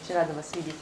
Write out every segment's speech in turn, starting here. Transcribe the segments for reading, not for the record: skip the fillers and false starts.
Очень рада вас видеть.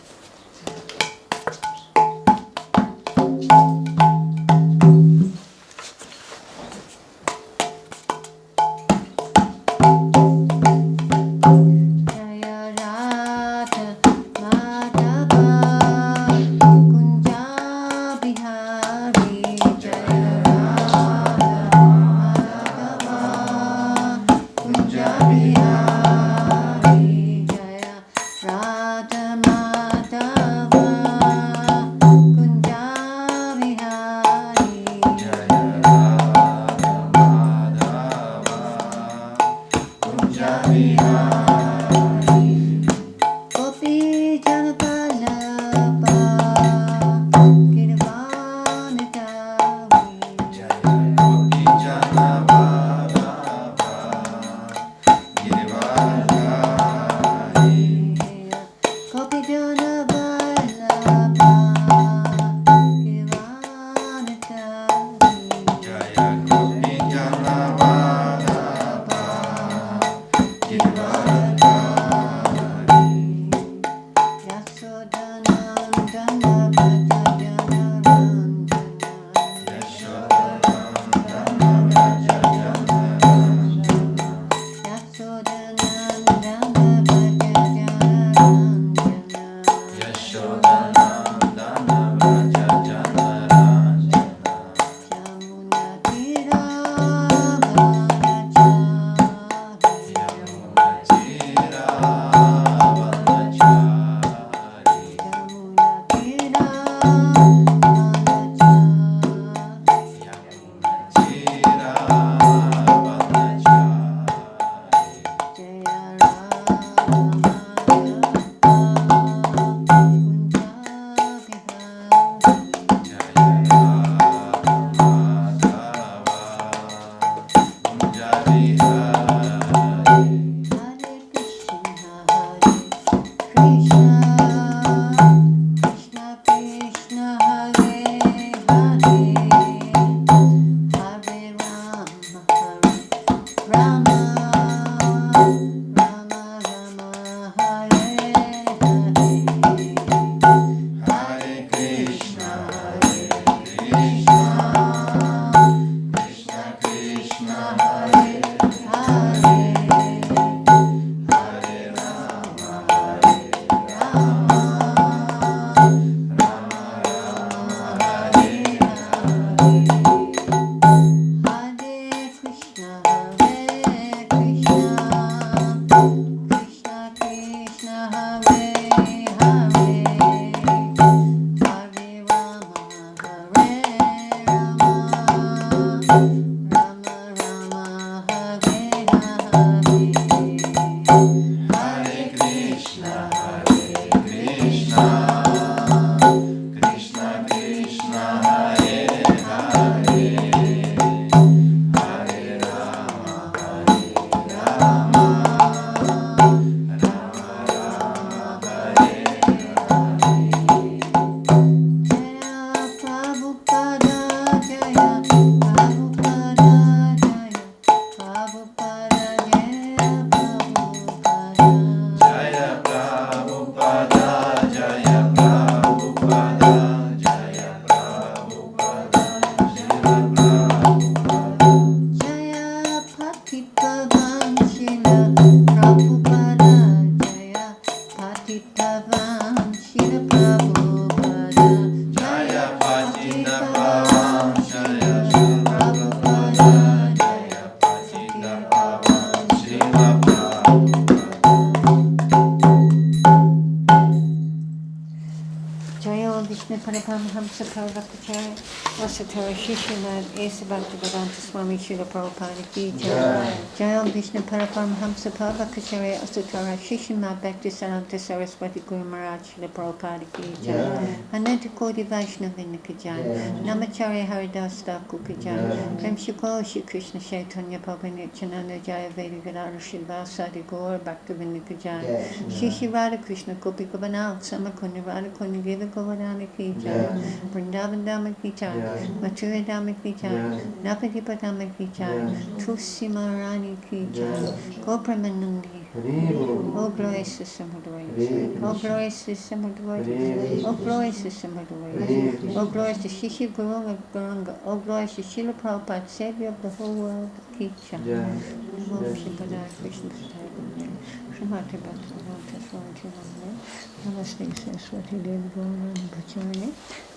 Swami Srila Prabhupada ki jai. Jai Vishnu Paraparamhamsa Parvakacharya Asutara Shishima Bhaktivedanta Saraswati Guru Maharaj Srila Prabhupada ki jai. Ananta Koti Vaishnavin ki jai. Namacharya Haridas Thakur ki jai. Prem Shukla Shri Krishna Chaitanya Prabhu Nityananda Jaya Veda Gadara Srivasadi Gaur Bhaktivinoda ki jai. Shri Radha Krishna Gopi Gavanal Samakunda Radha Kunda Gita Govardhana ki jai. Vrindavan Dhamma ki jai. Mathura Dhamma ki jai. Navadvipa Dhamma ki jai. Tulsi Maharani ki jai. Gopramanandi Oh, glory system Hudvaya. Oh, glory system Hudvaya. Oh, glory system Hudvaya. Oh, glory to Shishi Guru Guranga. Oh, glory to Srila Prabhupada, Savior of the whole world. Kicha. Namo Shimpada Krishna Padaya. Srimati Bhaktivedanta Swami Namaste. Namaste Saraswati Devi Gauranga Bhacharya.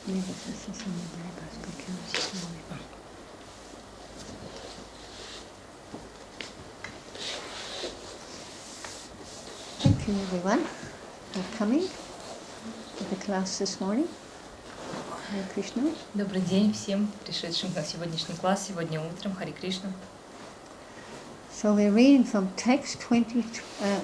Namaste Saraswati Bhaktivedanta. Thank you everyone for coming to the class this morning. Hare Krishna. Добрый день всем пришедшим на сегодняшний класс, сегодня утром. Харе Кришна. So we're reading from text 20,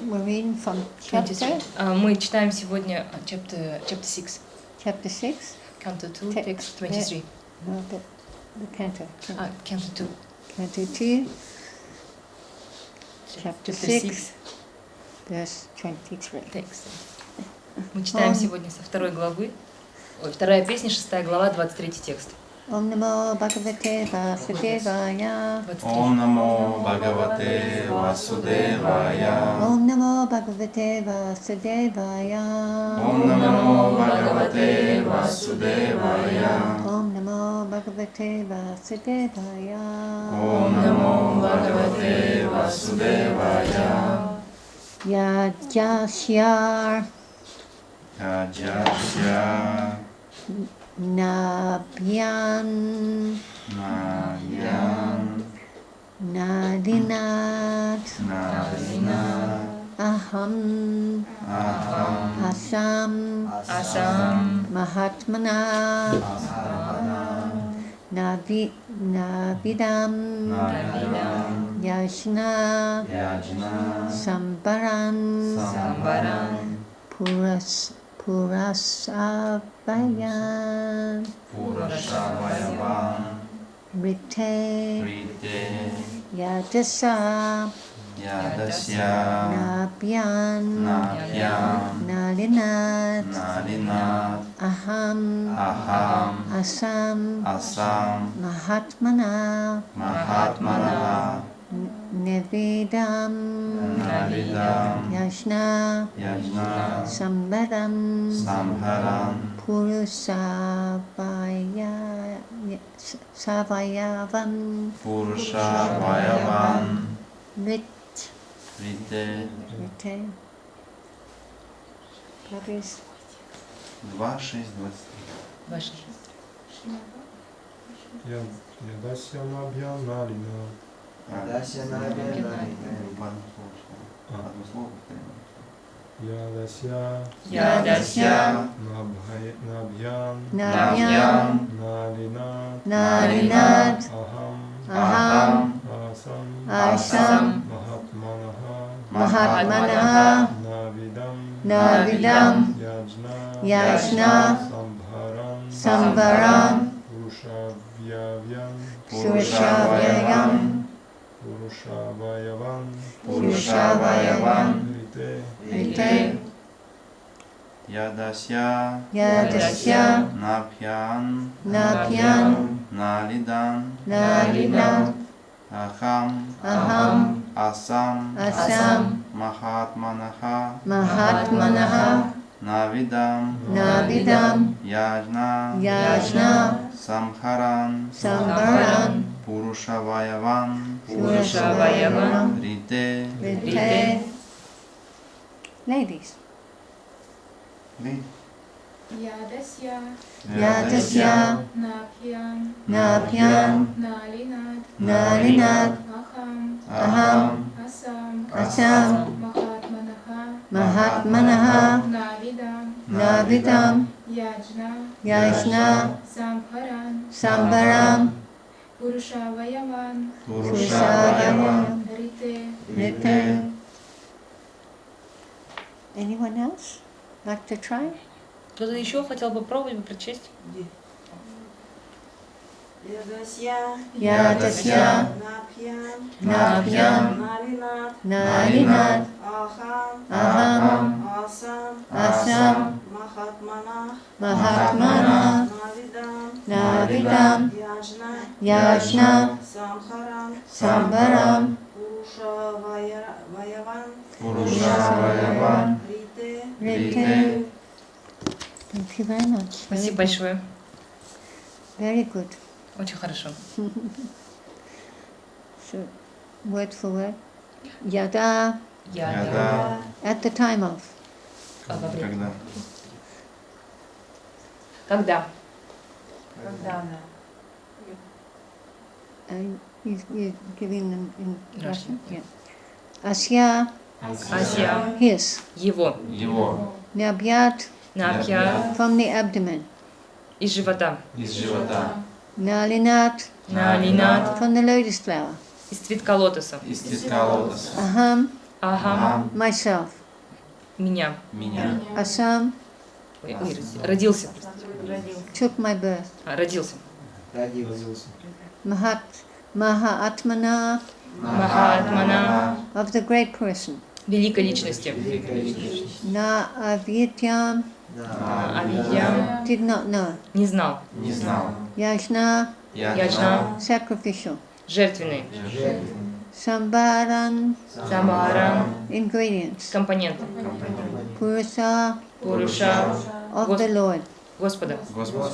we're reading from chapter. Мы читаем сегодня chapter 6. Chapter 6. Canto 2, text 23. No, the canto. Canto 2. Canto 2. Chapter 6. Verse 23. Текст. Мы читаем сегодня со второй главы. Вторая песня, 6 глава, 23 текст. Om Namo Bhagavate Vasudevaya. Om Namo Bhagavate Vasudevaya. Om Namo Bhagavate Vasudevaya. Om Namo Bhagavate Vasudevaya. Om Namo Bhagavate Vasudevaya. Om Namo Bhagavate Vasudevaya. Yajasyar Yajasya Nabhyan Nayan Nadinat Nadina Aham Aham Asam Mahatmana Navidam Yajna Yajna Sambaran Purasavayan Purashavayavan Rite Rite Yadasa Yadasya Nabhyan Nabhyam Nalinat Nalinat Aham Aham Asam Mahatmana Nevidam Yajna Samharam Purusavayavan Rite Purpose 2.6.23. Yadasya Nabhyan Nalina. Одно слово повторяем. Yadasya Nabhyan Nalinat Aham Asam Mahatmana Navidam Yajna Samvaran Purusavayavan Rite Yadasya Nabhyan Nalinat Aham Asam Mahatmanaha Navidam Yajna Samharan Purusavayavan Rite. Ladies. Yadasya Nabhyan Nalinat Aham Asam Mahatmanaha Navidam Yajna Sambaram Purusavayavan Rite. Anyone else like to try? Кто-то еще хотел попробовать бы прочесть? Yadasya Nabhyan Nalinat Aham Asam Mahatmana Navidam Yajna Sambaram Purushavayaván, Rite. Thank you very much. Спасибо большое. Very good. Очень хорошо. So, word for word. Yada, Яда, at the time of. Во время. когда. Когда? And you're giving them in Russian. Russian? Yeah. Asya, Асия. his. Его. Его. Nabyat, Напья. from the abdomen. Из живота. Из живота. Nalinat, Налинат. from the lotus flower. Из цветка лотоса. Из цветка лотоса. Aham, Ага. myself. Меня. Меня. Asam, Ой, родился. took my birth. Родился. Mahatmana, Махатмана. of the great person. Великой личности. Na avidyam, Авидья. did not know. Не знал. Не знал. Yajna, Яджна. sacrificial. Жертвенный. Sambaran, Самара. ingredients. Компоненты. Purusa, Пуруша. of the Lord. Господа. Господь.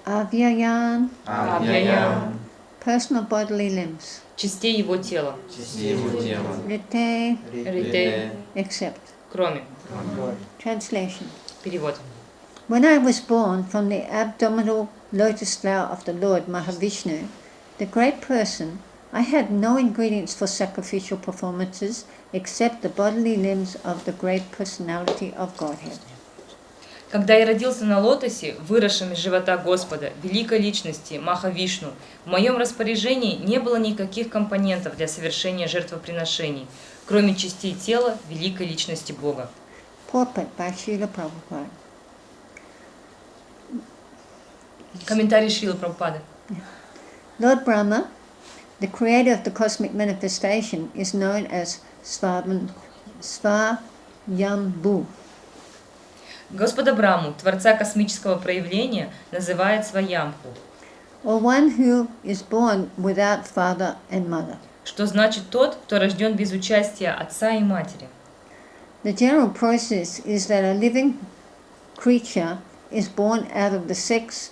Avyayan, Авьяям. personal bodily limbs. Частей его тела. Частей его тела. Rite, Рите. except. Кроме. Translation. Перевод. When I was born from the abdominal lotus flower of the Lord Mahavishnu, the great person, I had no ingredients for sacrificial performances except the bodily limbs of the great personality of Godhead. Когда я родился на лотосе, выросшем из живота Господа, великой личности, Махавишну, в моем распоряжении не было никаких компонентов для совершения жертвоприношений, кроме частей тела великой личности Бога. Purport by Srila Prabhupada. Комментарий Шрилы Прабхупады. Lord Brahma, the creator of the cosmic manifestation, is known as Svayambhu. Господа Браму, Творца космического проявления, называют Сваямху, Or one who is born without father and mother. что значит тот, кто рожден без участия отца и матери. The general process is that a living creature is born out of the sex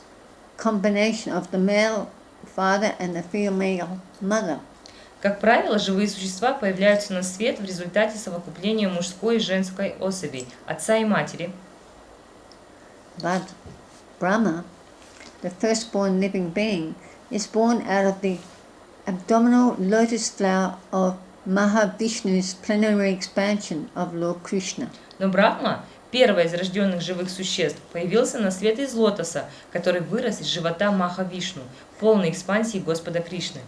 combination of the male father and the female mother. Как правило, живые существа появляются на свет в результате совокупления мужской и женской особей, отца и матери. But Brahma, the firstborn living being, is born out of the abdominal lotus flower of Mahavishnu's plenary expansion of Lord Krishna. Но Брахма, первое из рожденных живых существ, появился на свет из лотоса, который вырос из живота Махавишну, полной экспансии Господа Кришны.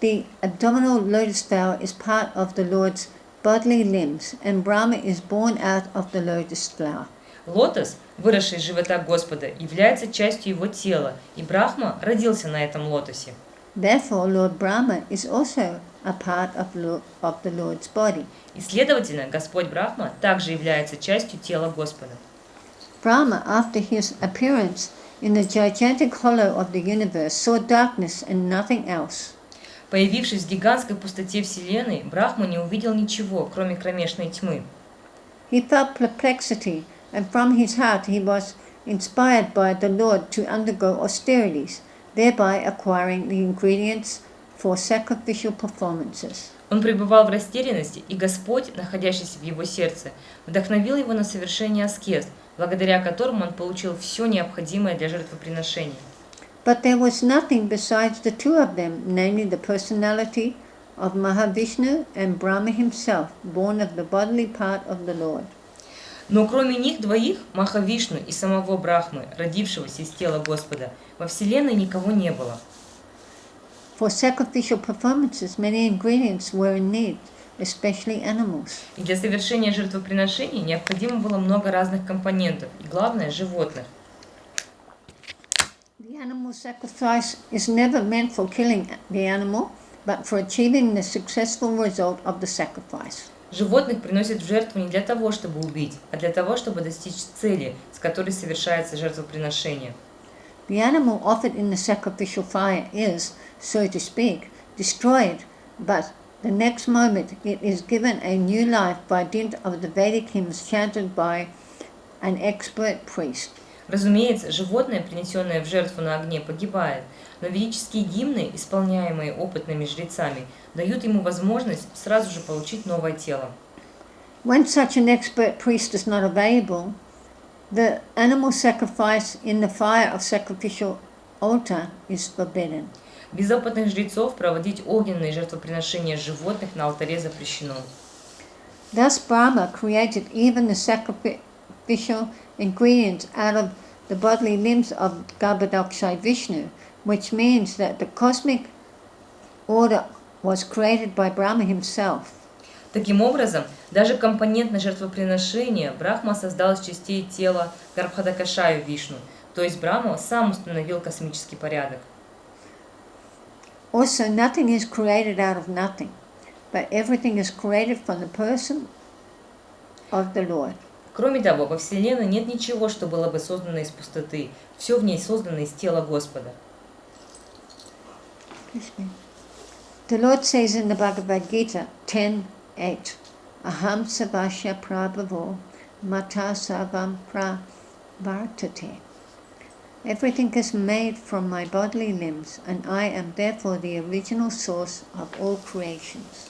The abdominal lotus flower is part of the Lord's bodily limbs, and Brahma is born out of the lotus flower. Лотос, выросший из живота Господа, является частью его тела, и Брахма родился на этом лотосе. Therefore, Lord Brahma is also a part of the Lord's body. И, следовательно, Господь Брахма также является частью тела Господа. Brahma, after his appearance in the gigantic hollow of the universe, saw darkness and nothing else. Появившись в гигантской пустоте Вселенной, Брахма не увидел ничего, кроме кромешной тьмы. He felt perplexity, and from his heart he was inspired by the Lord to undergo austerities, thereby acquiring the ingredients for sacrificial performances. Он пребывал в растерянности, и Господь, находящийся в его сердце, вдохновил его на совершение аскез, благодаря которым он получил все необходимое для жертвоприношений. But there was nothing besides the two of them, namely the personality of Mahavishnu and Brahma himself, born of the bodily part of the Lord. Но кроме них двоих, Махавишну и самого Брахмы, родившегося из тела Господа, во Вселенной никого не было. For sacrificial performances, many ingredients were in need, especially animals. И для совершения жертвоприношений необходимо было много разных компонентов, и главное – животных. The animal sacrifice is never meant for killing the animal, but for achieving the successful result of the sacrifice. Животных приносят в жертву не для того, чтобы убить, а для того, чтобы достичь цели, с которой совершается жертвоприношение. The animal offered in the sacrificial fire is, so to speak, destroyed, but The next moment it is given a new life by dint of the Vedic hymns chanted by an expert priest. Разумеется, животное, принесенное в жертву на огне, погибает, но ведические гимны, исполняемые опытными жрецами, дают ему возможность сразу же получить новое тело. When such an expert priest is not available, the animal sacrifice in the fire of sacrificial altar is forbidden. Без опытных жрецов проводить огненные жертвоприношения животных на алтаре запрещено. Thus Brahma created even the sacrificial ingredients out of the bodily limbs of Garbhodaksha Vishnu, which means that the cosmic order was created by Brahma himself. Таким образом, даже компонентное жертвоприношение Брахма создал из частей тела Гарбхадакашаю Вишну, то есть Брахма сам установил космический порядок. Also, nothing is created out of nothing, but everything is created from the person of the Lord. Кроме того, во Вселенной нет ничего, что было бы создано из пустоты. Все в ней создано из тела Господа. The Lord says in the Bhagavad Gita 10:8, Aham savasya prabhavo mata savam pravartate. Everything is made from my bodily limbs, and I am therefore the original source of all creations.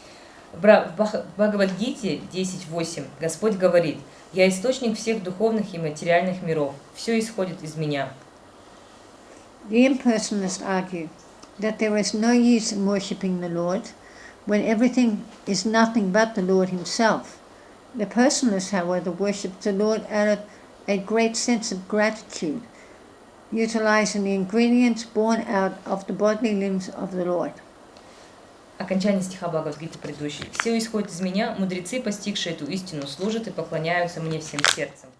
В Бхагавад-гите 10.8 Господь говорит: «Я источник всех духовных и материальных миров. Все исходит из меня». The impersonalists argue that there is no use in worshipping the Lord when everything is nothing but the Lord himself. The personalists, however, worship the Lord out of a great sense of gratitude, utilizing the ingredients born out of the bodily limbs of the Lord. Окончание стиха Бхагавад-гиты предыдущей. «Все исходит из меня, мудрецы, постигшие эту истину, служат и поклоняются мне всем сердцем».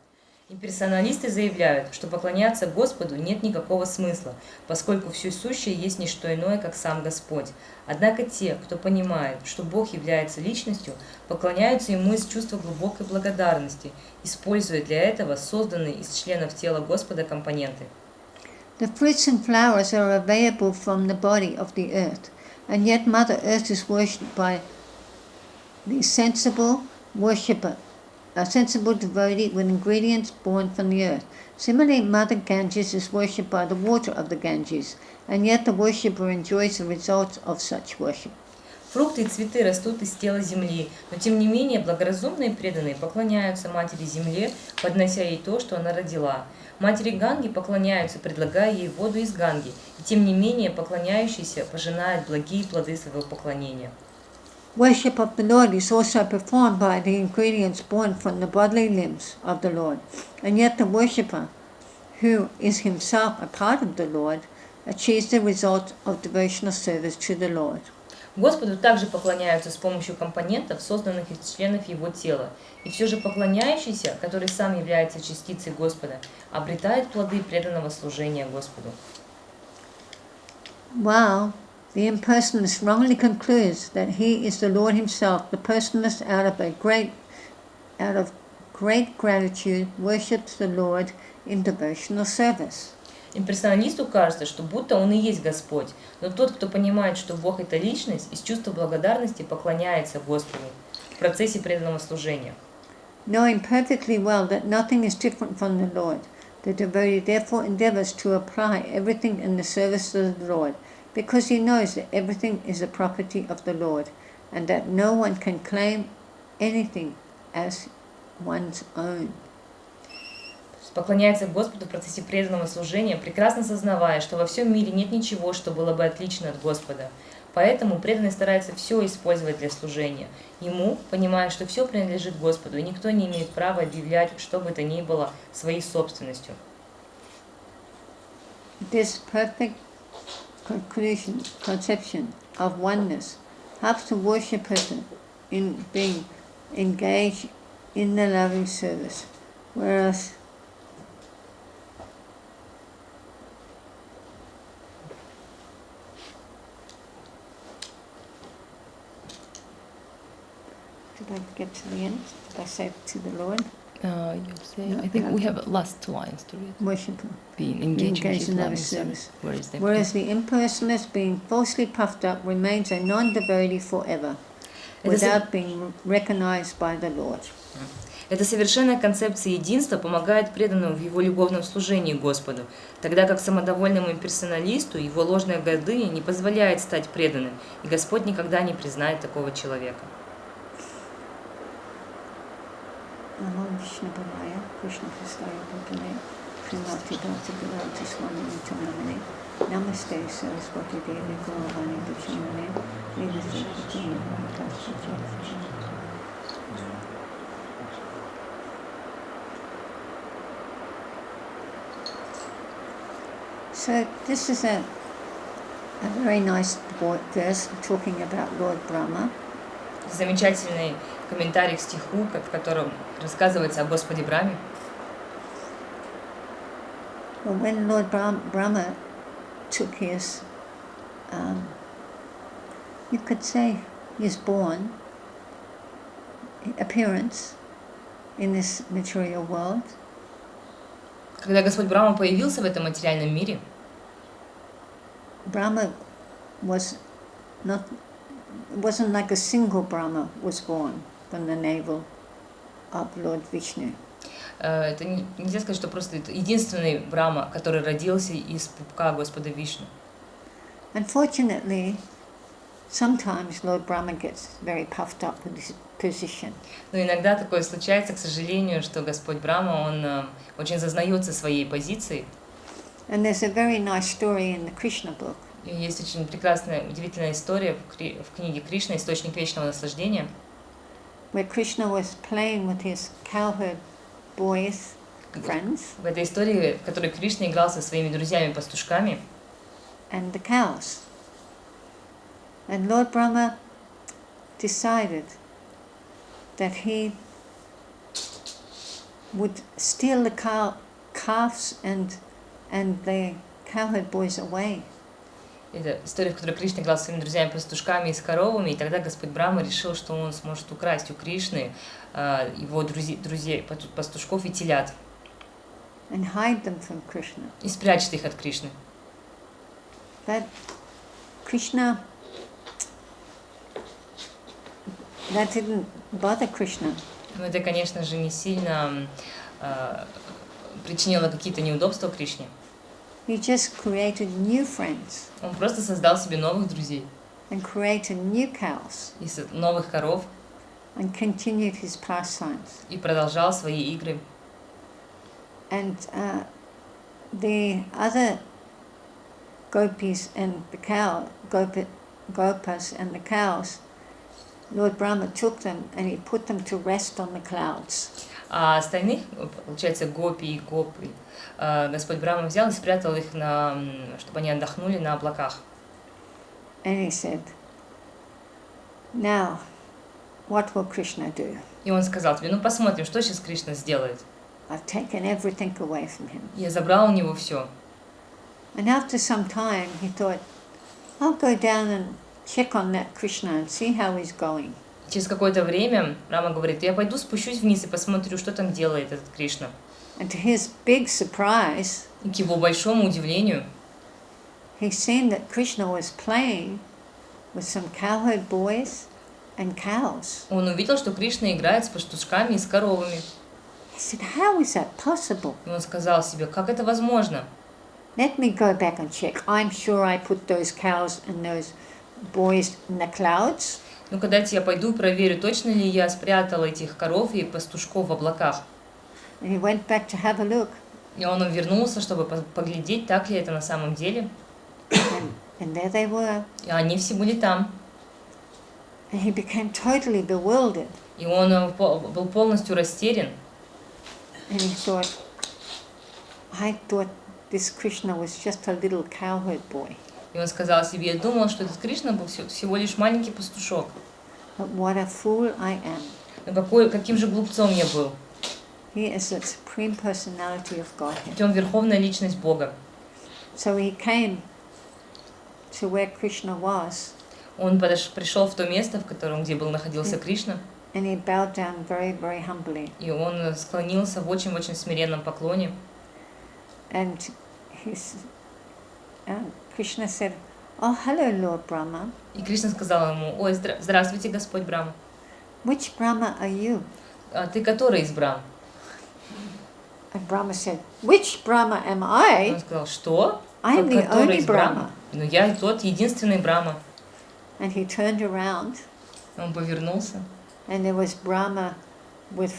Имперсоналисты заявляют, что поклоняться Господу нет никакого смысла, поскольку все сущее есть не что иное, как сам Господь. Однако те, кто понимает, что Бог является личностью, поклоняются Ему из чувства глубокой благодарности, используя для этого созданные из членов тела Господа компоненты. The fruits and flowers are available from the body of the earth, and yet Mother Earth is worshipped by the sensible worshipper, a sensible devotee with ingredients born from the earth. Similarly, Mother Ganges is worshipped by the water of the Ganges, and yet the worshipper enjoys the results of such worship. Фрукты и цветы растут из тела земли, но тем не менее благоразумные преданные поклоняются Матери Земле, поднося ей то, что она родила. Матери Ганги поклоняются, предлагая ей воду из Ганги, и тем не менее поклоняющийся пожинает благие плоды своего поклонения. Worship of the Lord is also performed by the ingredients born from the bodily limbs of the Lord, and yet the worshipper, who is himself a part of the Lord, achieves the result of devotional service to the Lord. Господу также поклоняются с помощью компонентов, созданных из членов Его тела. И все же поклоняющийся, который сам является частицей Господа, обретает плоды преданного служения Господу. While the impersonalist wrongly concludes that he is the Lord himself, the personalist out of great gratitude worships the Lord in devotional service. Имперсоналисту кажется, что будто он и есть Господь, но тот, кто понимает, что Бог – это личность, из чувства благодарности поклоняется Господу в процессе преданного служения. Knowing perfectly well that nothing is different from the Lord, the devotee therefore endeavors to apply everything in the service of the Lord, because he knows that everything is a property of the Lord, and that no one can claim anything as one's own. Поклоняется Господу в процессе преданного служения, прекрасно сознавая, что во всем мире нет ничего, что было бы отлично от Господа. Поэтому преданный старается все использовать для служения. Ему, понимая, что все принадлежит Господу, и никто не имеет права объявлять, что бы то ни было, своей собственностью. This perfect conception of oneness helps the worshipper in being engaged in the loving service, whereas did I get to the end? Did I say to the Lord? You say, I think we have last two lines to read. Worshipper. Being engaged in his loving loving service. service. Whereas the impersonalist, being falsely puffed up, remains a non-devotee forever. without being recognized by the Lord. Эта совершенная концепция единства помогает преданному в его любовном служении Господу, тогда как самодовольному имперсоналисту его ложная гордыня не позволяет стать преданным, и Господь никогда не признает такого человека. Namaste Saraswati Devi Gauravani Dachinane So this is a very nice verse talking about Lord Brahma. Замечательный комментарий к стиху, в котором рассказывается о Господе Брахме. Well, when Lord Brahma took his, you could say, his born appearance in this material world, Когда Господь Брахма появился в этом материальном мире, Brahma was not, it wasn't like a single Brahma was born from the navel of Lord Vishnu. это нельзя сказать, что просто это единственный Брахма, который родился из пупка Господа Вишну. Unfortunately, sometimes Lord Brahma gets very puffed up with his position. Но иногда такое случается, к сожалению, что Господь Брахма, он очень зазнается своей позицией. And there's a very nice story in the Krishna book. И есть очень прекрасная, удивительная история в книге Кришна «Источник вечного наслаждения», Where Krishna was playing with his cowherd boys, friends, в этой истории, в которой Кришна играл со своими друзьями-пастушками, and the cows. And Lord Brahma decided that he would steal the calves and the cowherd boys away. это история, в которой Кришна играл со своими друзьями-пастушками и с коровами, и тогда Господь Брахма решил, что он сможет украсть у Кришны его друзей, пастушков и телят, And hide them from Krishna. и спрячет их от Кришны. But Krishna, that didn't bother Krishna. Но это, конечно же, не сильно причинило какие-то неудобства Кришне. He just created new friends Он просто создал себе новых друзей, and created new cows новых коров, and continued his pastimes. и продолжал свои игры. And the other gopis and the gopas and the cows, Lord Brahma took them and he put them to rest on the clouds. А остальных, получается, гопи и гопы, Господь Брахма взял и спрятал их, чтобы они отдохнули на облаках. And he said, now, what will Krishna do? И он сказал тебе, ну посмотрим, что сейчас Кришна сделает. I've taken everything away from him. Я забрал у него все. And after some time, he thought, I'll go down and check on that Krishna and see how he's going. Через какое-то время Рама говорит, я пойду спущусь вниз и посмотрю, что там делает этот Кришна. And to his big surprise, И к его большому удивлению, he seen that Krishna was playing with some cowherd boys and cows. он увидел, что Кришна играет с пастушками и с коровами. He said, how is that possible? И он сказал себе, как это возможно? Let me go back and check. I'm sure I put those cows and those boys in the clouds. Ну-ка дайте я пойду проверю, точно ли я спрятал этих коров и пастушков в облаках. And he went back to have a look. И он вернулся, чтобы поглядеть, так ли это на самом деле. And there they were. И они все были там. And he became totally bewildered. И он был полностью растерян. And he thought, I thought this Krishna was just a little cowherd boy. И он сказал себе, я думал, что этот Кришна был всего лишь маленький пастушок. But what a fool I am. Но каким же глупцом я был. He is the supreme personality of Godhead. Ведь он верховная личность Бога. So he came to where Krishna was. Он пришел в то место, где находился Кришна. And he bowed down very, very humbly. И он склонился в очень-очень смиренном поклоне. And Krishna said, "Oh, hello, Lord Brahma. И Кришна сказал ему: ой, здравствуйте, Господь Брахма. Which Brahma are you?" А ты который из Брахм? And Brahma said, "Which Brahma am Он I? сказал: что? I'm the Который only из Брахм? Brahma." Ну я тот единственный Брахма. And he turned around, Он повернулся, and there was Brahma with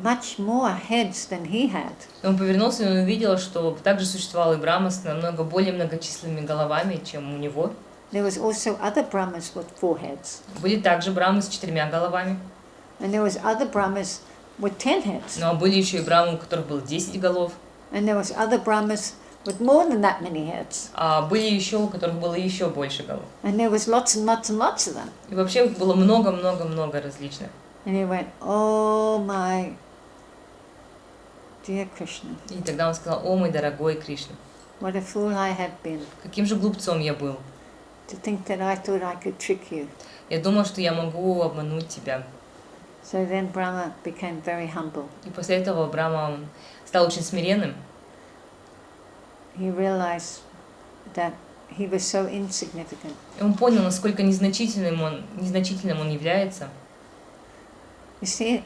much more heads than he had. он повернулся, и он увидел, что также существовал и Брахма с намного более многочисленными головами, чем у него. There was also other Brahmas with 4 heads. Были также Брахмы с 4 головами. And there was other Brahmas with 10 heads. Но были еще и Брахмы, у которых было 10 голов. And there was other Brahmas with more than that many heads. А были еще, у которых было еще больше голов. And there was lots and lots and lots of them. И вообще их было много-много-много различных. And he went, "Oh my dear Krishna, И тогда он сказал: о, мой дорогой Кришна, what a fool I have been каким же глупцом я был. to think that I thought I could trick you." Я думал, что я могу обмануть тебя. So then Brahma became very humble. И после этого Брахма стал очень смиренным. He realized that he was so insignificant. И он понял, насколько незначительным он является. You see,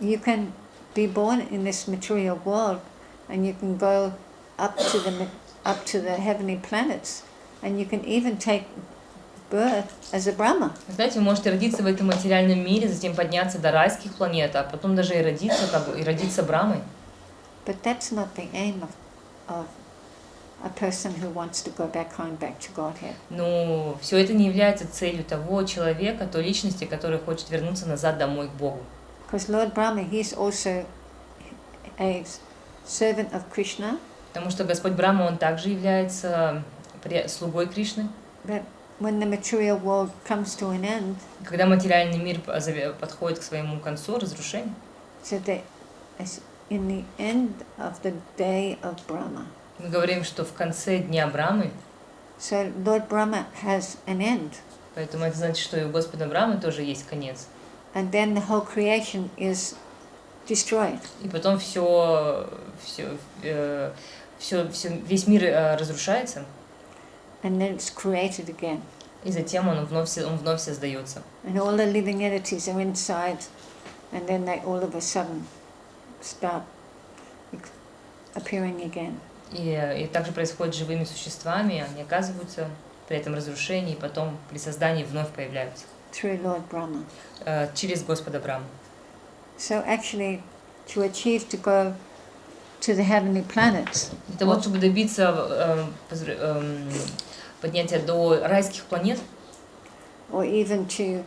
you can be born in this material world, and you can go up to the heavenly planets, and you can even take birth as a Brahma. Вы знаете, вы можете родиться в этом материальном мире, затем подняться до райских планет, а потом даже и родиться Брахмой. But that's not the aim of a person who wants to go back home, back to Godhead. Но все это не является целью того человека, той личности, который хочет вернуться назад домой к Богу. Because Lord Brahma, he's also a servant of Krishna. Потому что Господь Брахма, он также является слугой Кришны. But when the material world comes to an end, Когда материальный мир подходит к своему концу, разрушению, so that in the end of the day of Brahma. мы говорим, что в конце дня Брахмы, So Lord Brahma has an end. поэтому это значит, что и у Господа Брахмы тоже есть конец. And then the whole creation is destroyed. И потом весь мир разрушается, And then it's created again. и затем он вновь создается. And all the living entities are inside, and then they all of a sudden start appearing again. И также происходит с живыми существами, они оказываются при этом разрушении, и потом при создании вновь появляются. Through Lord Brahma. Через Господа Брахму. So actually, to achieve to go to the heavenly planets, Для того, чтобы добиться поднятия до райских планет, or even to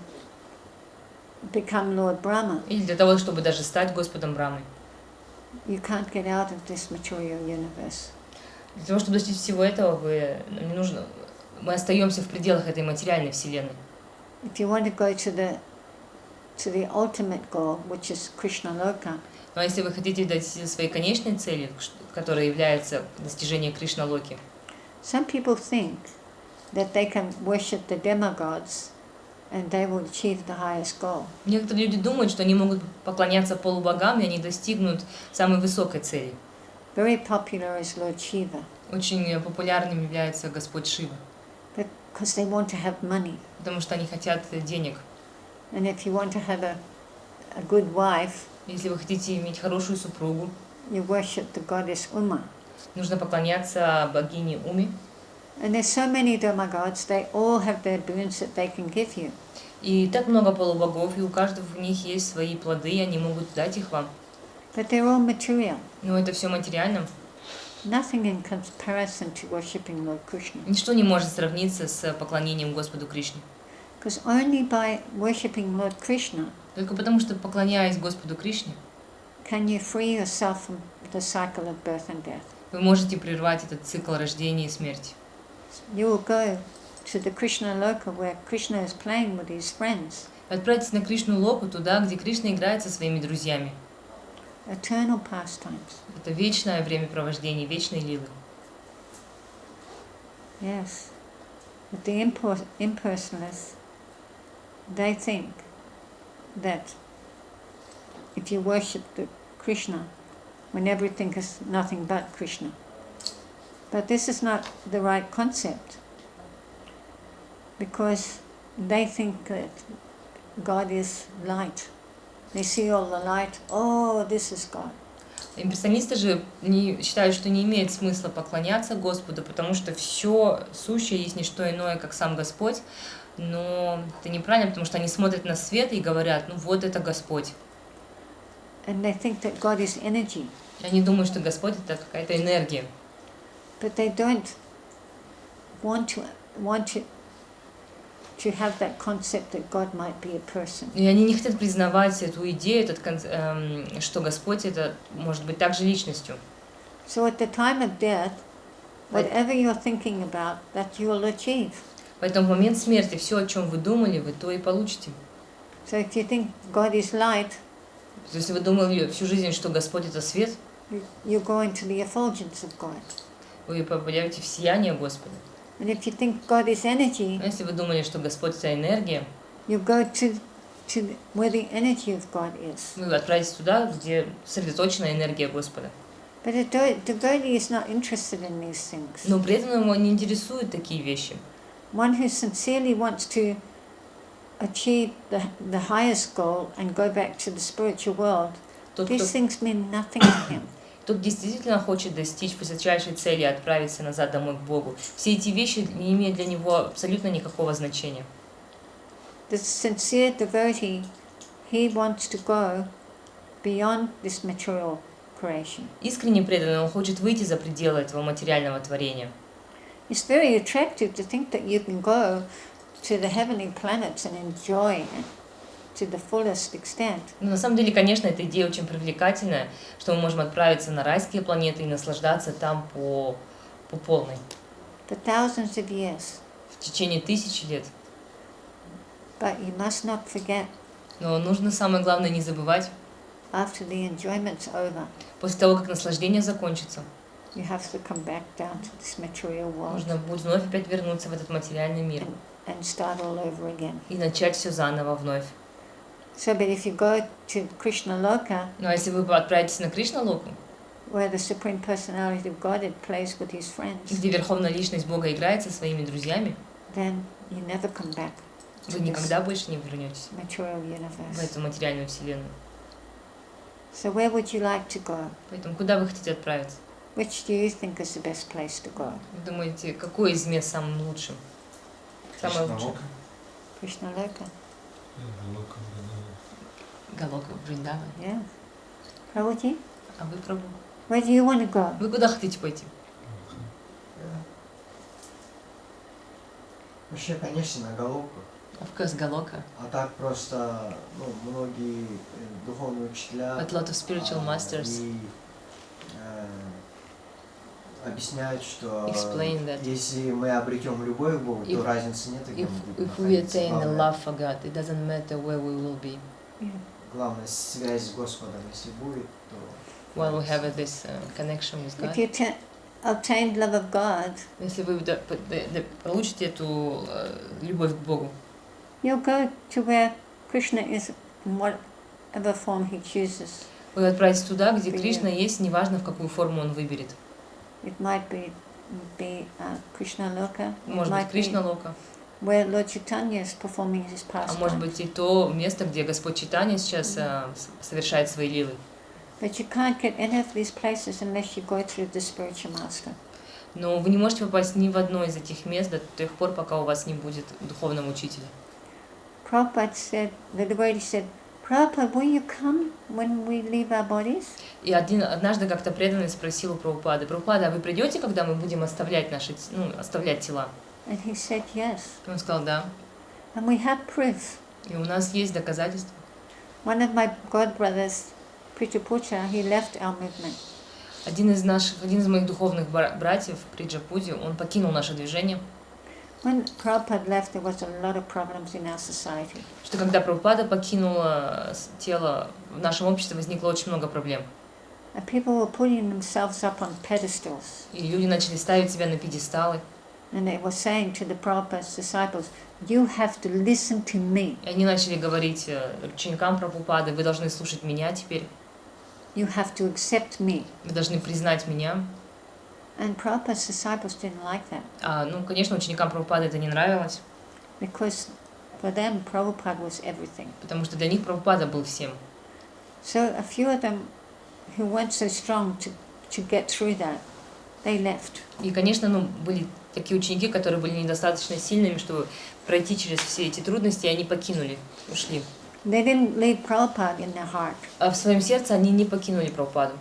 become Lord Brahma, или для того, чтобы даже стать Господом Брахмой, you can't get out of this material universe. для того, чтобы достичь всего этого, мы остаемся в пределах этой материальной вселенной. If you want to go to the ultimate goal, which is Krishna Loka, Но если вы хотите достичь своей конечной цели, которая является достижение Кришна-локи, some people think that they can worship the demigods and they will achieve the highest goal. некоторые люди думают, что они могут поклоняться полубогам, и они достигнут самой высокой цели. Very popular is Lord Shiva, Очень популярным является Господь Шива, because they want to have money. потому что они хотят денег. And if you want to have a good wife, Если вы хотите иметь хорошую супругу, you worship the goddess Uma. нужно поклоняться богине Уме. And there's so many demigods, they all have their boons that they can give you. И так много полубогов, и у каждого в них есть свои плоды, и они могут дать их вам. But they're all material. Но это все материально. Nothing in comparison to worshipping Lord Krishna. Ничто не может сравниться с поклонением Господу Кришне. Because only by worshipping Lord Krishna Только потому, что, поклоняясь Господу Кришне, can you free yourself from the cycle of birth and death. вы можете прервать этот цикл рождения и смерти. You will go to the Krishna Loka where Krishna is playing with his friends. Отправьтесь на Кришну-локу, туда, где Кришна играет со своими друзьями. Eternal pastimes. Это вечное времяпровождение, вечные лилы. Yes. But the impersonalists, they think that if you worship the Krishna, when everything is nothing but Krishna, But this is not the right concept, because they think that God is light. They see all the light, oh, this is God. Импрессионисты же считают, что не имеет смысла поклоняться Господу, потому что все сущее есть не что иное, как сам Господь. Но это неправильно, потому что они смотрят на свет и говорят, ну вот это Господь. And they think that God is energy. И они думают, что Господь это какая-то энергия. But they don't want to have that concept that God might be a person. И они не хотят признавать эту идею, что Господь это может быть также личностью. So at the time of death, whatever you're thinking about, that you'll achieve. Поэтому в момент смерти все, о чем вы думали, вы то и получите. So if you think God is light, Если вы думали всю жизнь, что Господь это свет, you go into the effulgence of God. вы попадете в сияние Господа. And if you think God is energy, А если вы думали, что Господь это энергия, you go to where the energy of God is. вы отправитесь туда, где сосредоточена энергия Господа. But the devotee is not interested in these things. Но при этом его не интересуют такие вещи. One who sincerely wants to achieve the highest goal and go back to the spiritual world, these things mean nothing to him. Тот действительно хочет достичь высочайшей цели и отправиться назад домой к Богу. Все эти вещи не имеют для него абсолютно никакого значения. The sincere devotee, he wants to go beyond this material creation. Искренне преданный, он хочет выйти за пределы этого материального творения. It's very attractive to think that you can go to the heavenly planets and enjoy it to the fullest extent. Но на самом деле, конечно, эта идея очень привлекательная, что мы можем отправиться на райские планеты и наслаждаться там по полной. For thousands of years. В течение тысячи лет. But you must not forget. Но нужно, самое главное, не забывать. After the enjoyment's over. После того, как наслаждение закончится. You have to come back down to this material world. Нужно будет вновь опять вернуться в этот материальный мир. And start all over again. И начать все заново вновь. So, but if you go to Krishna Loka, ну а если вы отправитесь на Кришна-локу, where the Supreme Personality of Godhead plays with his friends, где Верховная Личность Бога играет со своими друзьями, then you never come back. Вы никогда больше не вернетесь в эту материальную вселенную. So where would you like to go? Поэтому куда вы хотите отправиться? Which do you think is the best place to go? Вы думаете, какой из мест самым лучшим? Самое лучшее? Krishna Loka. Галока, Вриндаван. Yeah. Prabhuji? А вы, Прабху? Where do you want to go? Вы куда хотите пойти? Вообще, конечно, на Галоку. Of course, Галока. А так просто, многие духовные учителя But a lot of spiritual masters объясняют, что если мы обретем любовь к Богу, то разницы нет, где мы будем If we attain the love for God, it doesn't matter where we will be. Главное, связь с Господом, если будет, то... While we have this connection with God. If you obtain love of God, если вы получите эту любовь к Богу, you'll go to where Krishna is in whatever form he chooses. Вы отправитесь туда, где Кришна есть, неважно в какую форму он выберет. It might be Krishna Loka. Может быть, Кришна-лока. Where Lord Chaitanya is performing his pastimes. А может быть и то место, где Господь Чайтанья сейчас совершает свои лилы. But you can't get any of these places unless you go through the spiritual master. Но вы не можете попасть ни в одно из этих мест до тех пор, пока у вас не будет духовного учителя. Prabhupada said, the devotee said, Prabhupada, will you come when we leave our bodies? И однажды как-то преданный спросил у Прабхупады: Прабхупада, а вы придете, когда мы будем оставлять тела? And he said yes. Он сказал да. And we have proof. И у нас есть доказательства. One of my godbrothers, Pritapuja, he left our movement. Один из моих духовных братьев, Приджапуди, он покинул наше движение. When Prabhupada left, there was a lot of problems in our society. Что когда Прабхупада покинула тело, в нашем обществе возникло очень много проблем. And people were putting themselves up on pedestals. И люди начали ставить себя на пьедесталы. And they were saying to the Prabhupada's disciples, you have to listen to me. И они начали говорить ученикам Прабхупады: вы должны слушать меня теперь. You have to accept me. Вы должны признать меня. And Prabhupada's disciples didn't like that Ну, конечно, ученикам Прабхупады это не нравилось, because for them Prabhupada was everything. потому что для них Прабхупада был всем. So a few of them who weren't so strong to get through that, they left. И, конечно, были такие ученики, которые были недостаточно сильными, чтобы пройти через все эти трудности, и они покинули, ушли. They didn't leave Prabhupada in their heart. А в своем сердце они не покинули Прабхупаду.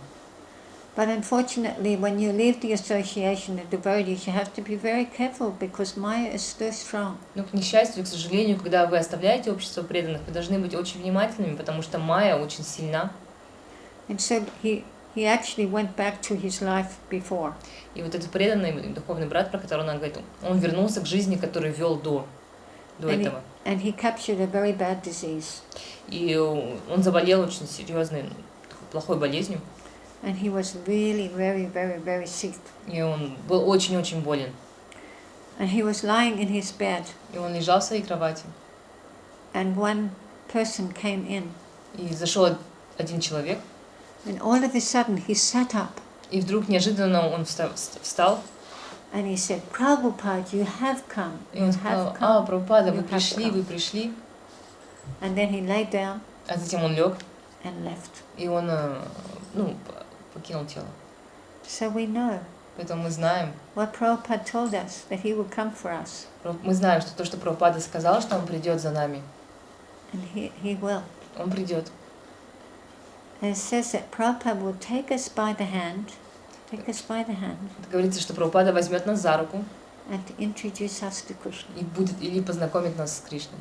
But unfortunately, when you leave the association of devotees, you have to be very careful because Maya is still strong. Но, к несчастью, к сожалению, когда вы оставляете общество преданных, вы должны быть очень внимательными, потому что Майя очень сильна. And so he actually went back to his life before. И вот этот преданный духовный брат, про которого она говорит, он вернулся к жизни, которую вел до этого. And he captured a very bad disease. И он заболел очень серьезной, плохой болезнью. And he was really very, very, very sick. И он был очень-очень болен. And he was lying in his bed. И он лежал в своей кровати. And one person came in. И зашел один человек. And all of a sudden he sat up. И вдруг неожиданно он встал. And he said, Prabhupada, you have come. И он сказал, Прабхупада, вы пришли. And then he lay down. А затем он лег. And left. И он, покинул тело. So we know. Поэтому мы знаем. What Prabhupada told us, that he would come for us. Мы знаем, что то, что Прабхупада сказал, что он придет за нами. And he will. Он придет. And it says that Prabhupada will take us by the hand. Говорится, что Прабхупада возьмет нас за руку and introduce us to Krishna. И будет или познакомит нас с Кришной.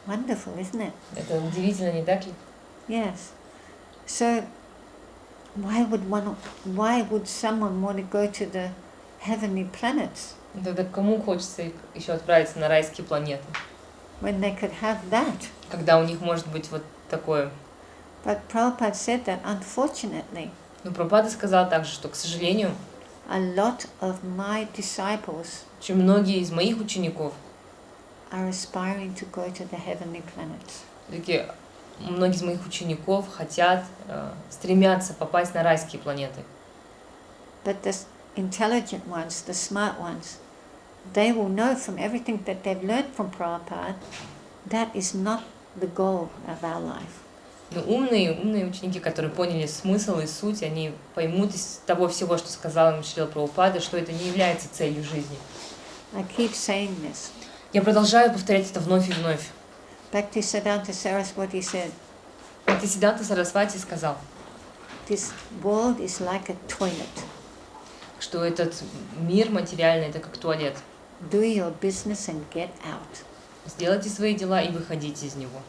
Wonderful, isn't it? Это удивительно, не так ли? Yes. So, why would someone want to go to the heavenly planets? Тогда кому хочется еще отправиться на райские планеты? When they could have that. Когда у них может быть вот такое. But Prabhupada said that unfortunately. Но Прабхупада сказал также, что, к сожалению, a lot of my disciples очень многие из моих учеников are aspiring to go to the heavenly planets. Такие, многие из моих учеников хотят, стремятся попасть на райские планеты. But the intelligent ones, the smart ones, they will know from everything that they've learned from Prabhupada, that is not the goal of our life. Но умные ученики, которые поняли смысл и суть, они поймут из того всего, что сказал им Шрила Прабхупада, что это не является целью жизни. I keep saying this. Я продолжаю повторять это вновь и вновь. Bhaktisiddhanta Saraswati said, Бхактисиддханта Сарасвати сказал, this world is like a toilet. Что этот мир материальный, это как туалет. Do your business and get out. Сделайте свои дела и выходите из него.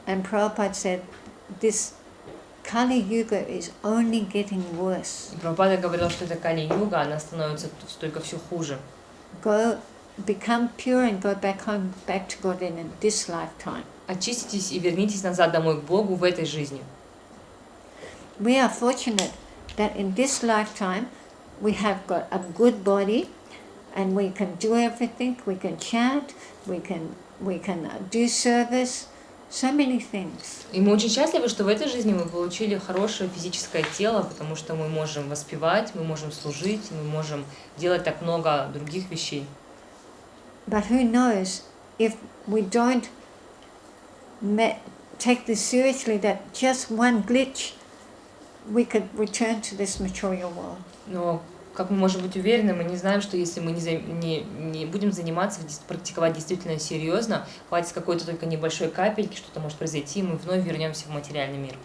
And Prabhupada said, this Kali Yuga is only getting worse. И Прабхупада говорил, что это Кали-юга, она становится только все хуже. Go, become pure and go back home, back to God in this lifetime. Очиститесь и вернитесь назад домой к Богу в этой жизни. We are fortunate that in this lifetime we have got a good body and we can do everything. We can chant, we can do service. So many things. И мы очень счастливы, что в этой жизни мы получили хорошее физическое тело, потому что мы можем воспевать, мы можем служить, мы можем делать так много других вещей. But who knows if we don't take this seriously, that just one glitch we could return to this material world. Но как мы можем быть уверены, мы не знаем, что если мы не будем заниматься, практиковать действительно серьезно, хватит какой-то только небольшой капельки, что-то может произойти, и мы вновь вернемся в материальный мир.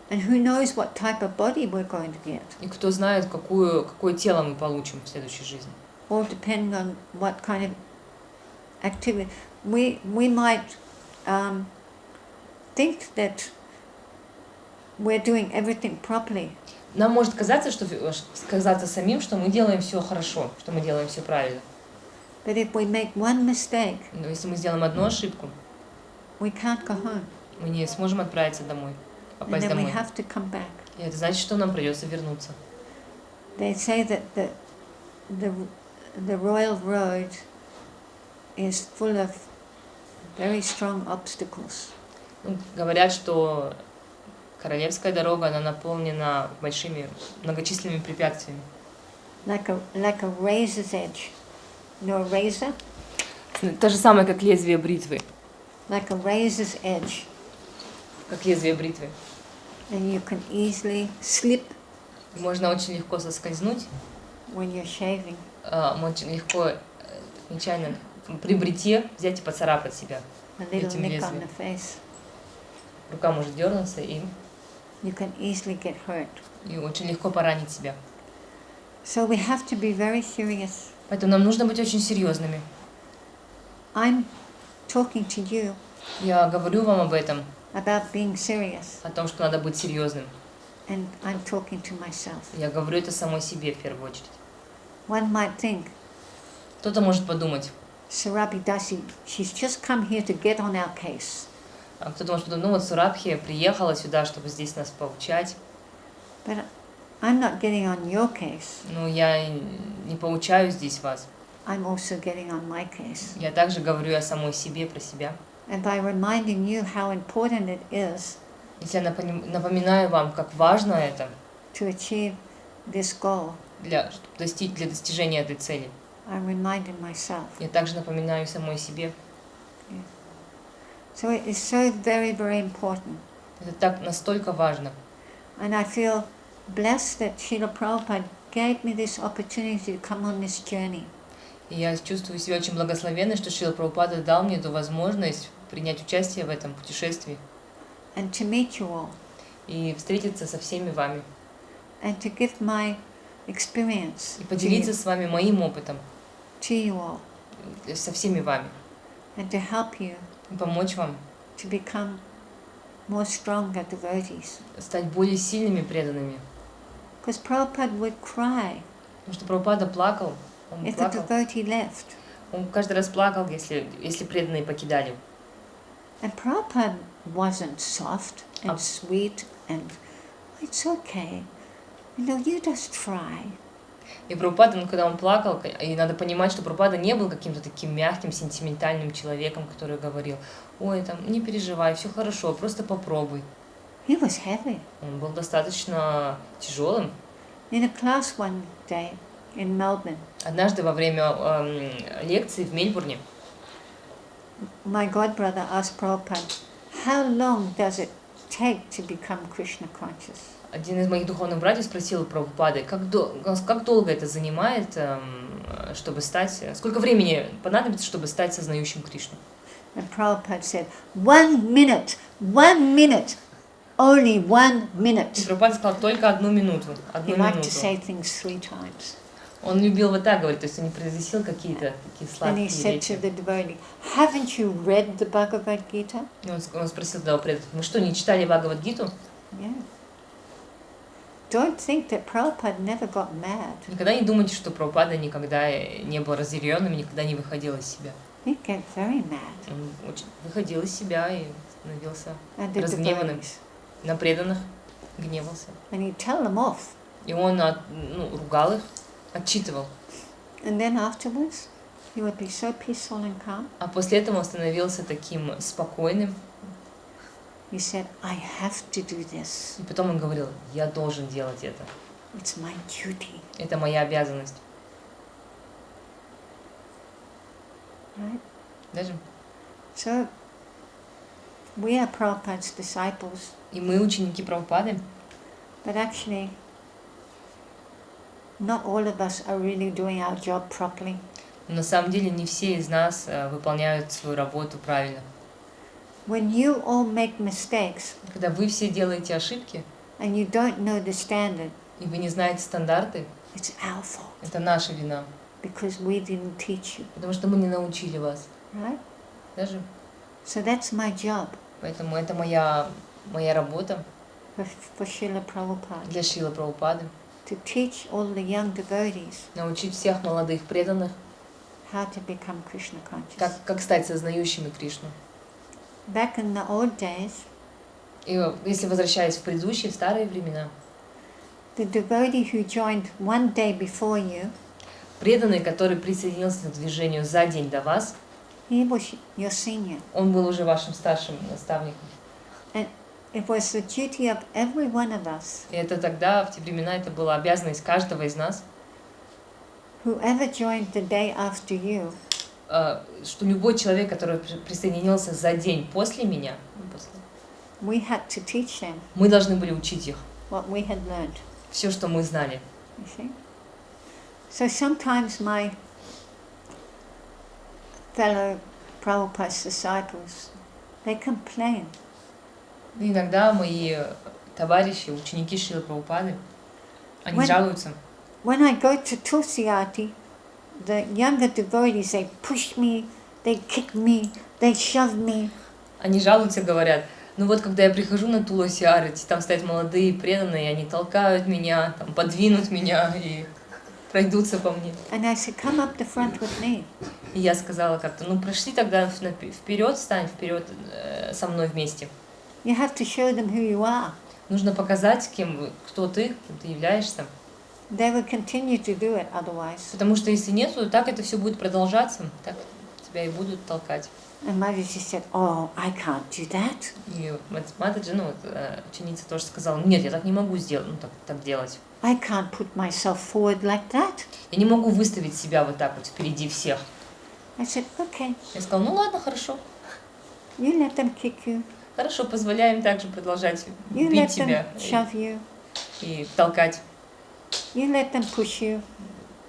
And who knows what type of body we're going to get. И кто знает, какое тело мы получим в следующей жизни. All depending on what kind of activity. We might think that we're doing everything properly. Нам может казаться самим, что мы делаем все хорошо, что мы делаем все правильно. But if we make one mistake, Но если мы сделаем одну ошибку, we can't go home. мы не сможем отправиться домой, And попасть then we домой. have to come back. И это значит, что нам придется вернуться. They say that the royal road is full of very strong obstacles. Говорят, что королевская дорога, она наполнена большими, многочисленными препятствиями. like a razor's edge. You know, a razor? То же самое, как лезвие бритвы. Like a razor's edge. Как лезвие бритвы. And you can easily slip Можно очень легко соскользнуть, when you're shaving. очень легко, нечаянно, при бритье взять и поцарапать себя. A little Этим nick on лезвием. the face. Рука может дернуться и You can easily get hurt. очень легко поранить себя. So we have to be very serious. Поэтому нам нужно быть очень серьезными. I'm talking to you Я говорю вам об этом, about being serious, о том, что надо быть серьезным. and I'm talking to myself. Я говорю это самой себе в первую очередь. One might think, Кто-то может подумать, Surabhi Dasi, she's just come here to get on our case. а кто-то может подумать, ну вот Сурабхи приехала сюда, чтобы здесь нас поучать. But I'm not getting on your case. Но я не поучаю здесь вас. I'm also getting on my case. Я также говорю о самой себе, про себя. And by reminding you how important it is Если я напоминаю вам, как важно это to achieve this goal, для достижения этой цели, I'm reminding myself. я также напоминаю самой себе. So it is so very, very important. Это так настолько важно. And I feel blessed that Srila Prabhupada gave me this opportunity to come on this journey. И я чувствую себя очень благословенной, что Шрила Прабхупада дал мне эту возможность принять участие в этом путешествии And to meet you all. и встретиться со всеми вами. And to give my experience И поделиться с вами моим опытом, to you all. со всеми вами. And to help you И помочь вам to become more stronger devotees. стать более сильными преданными. Because Prabhupada would cry Потому что Прабхупада плакал. Он if a плакал. devotee left. Он каждый раз плакал, если преданные покидали. And Prabhupada wasn't soft and sweet and it's okay. You know, you just try. И Прабхупада, когда он плакал, и надо понимать, что Прабхупада не был каким-то таким мягким, сентиментальным человеком, который говорил, ой, там, не переживай, все хорошо, просто попробуй. He was heavy. Он был достаточно тяжелым. In a class one day in Melbourne, Однажды во время лекции в Мельбурне my godbrother asked Prabhupada, how long does it take to become Krishna conscious? один из моих духовных братьев спросил Прабхупады, как долго это занимает, чтобы стать, сколько времени понадобится, чтобы стать сознающим Кришну. And Prabhupada said, 1 minute, 1 minute, only 1 И minute. Прабхупада сказал только одну минуту. He liked to say things 3 times. Он любил вот так говорить, то есть он не произносил какие-то такие And he сладкие said to речи. the devotee, haven't you read the Bhagavad Gita? И он спросил, да, мы что, не читали Бхагавад-гиту? Yeah. Don't think that Prabhupada never got mad. Никогда не думайте, что Прабхупада никогда не был разъяренным, никогда не выходил из себя. He'd get very mad. Он очень выходил из себя и становился And the разгневанным. devotees. На преданных гневался. And he'd tell them off. И он ругал их, отчитывал. And then afterwards, he would be so peaceful and calm. А после этого он становился таким спокойным. He said, I have to do this. И потом он говорил, я должен делать это. It's my duty. Это моя обязанность. Right? Даже. So, we are Prabhupada's disciples, И мы ученики Прабхупады, but actually, not all of us are really doing our job properly. но на самом деле не все из нас выполняют свою работу правильно. When you all make mistakes Когда вы все делаете ошибки, and you don't know the standard, и вы не знаете стандарты, it's our fault это наша вина. because we didn't teach you. Потому что мы не научили вас. Right? Даже. So that's my job Поэтому это моя работа for Srila Prabhupada, для Шрилы Прабхупады. to teach all the young devotees Научить всех молодых преданных, how to become Krishna conscious. как стать сознающими Кришну. Back in the old days, И если возвращаясь в предыдущие, в старые времена, the devotee who joined one day before you, преданный, который присоединился к движению за день до вас, he was your senior. он был уже вашим старшим наставником. And it was the duty of every one of us И это тогда, в те времена, это была обязанность каждого из нас whoever joined the day after you что любой человек, который присоединился за день после меня, we had to teach them мы должны были учить их what we had learned. все, что мы знали. You see? So sometimes my fellow Prabhupada's disciples, they complain. Иногда мои товарищи, ученики Шрилы Прабхупады, они жалуются. When I go to Tulsiati, the younger devotees, they push me, they kick me, they shove me. Они жалуются, говорят, ну вот когда я прихожу на Туласи Арати, там стоят молодые преданные, они толкают меня, там, подвинут меня и пройдутся по мне. And I said, come up the front with me. И я сказала как-то, ну прошли тогда вперед, стань вперед со мной вместе. You have to show them who you are. Нужно показать, кто ты, кем ты являешься. They will continue to do it otherwise. Потому что если нет, то так это все будет продолжаться, так тебя и будут толкать. And Mataji said, oh, I can't do that. И матаджи, ученица тоже сказала, нет, я так не могу сделать, так делать. I can't put myself forward like that. Я не могу выставить себя вот так вот впереди всех. I said, okay. Я сказала, ну ладно, хорошо. You let them kick you. Хорошо, позволяем также продолжать You бить let them тебя shove you. и толкать. You let them push you.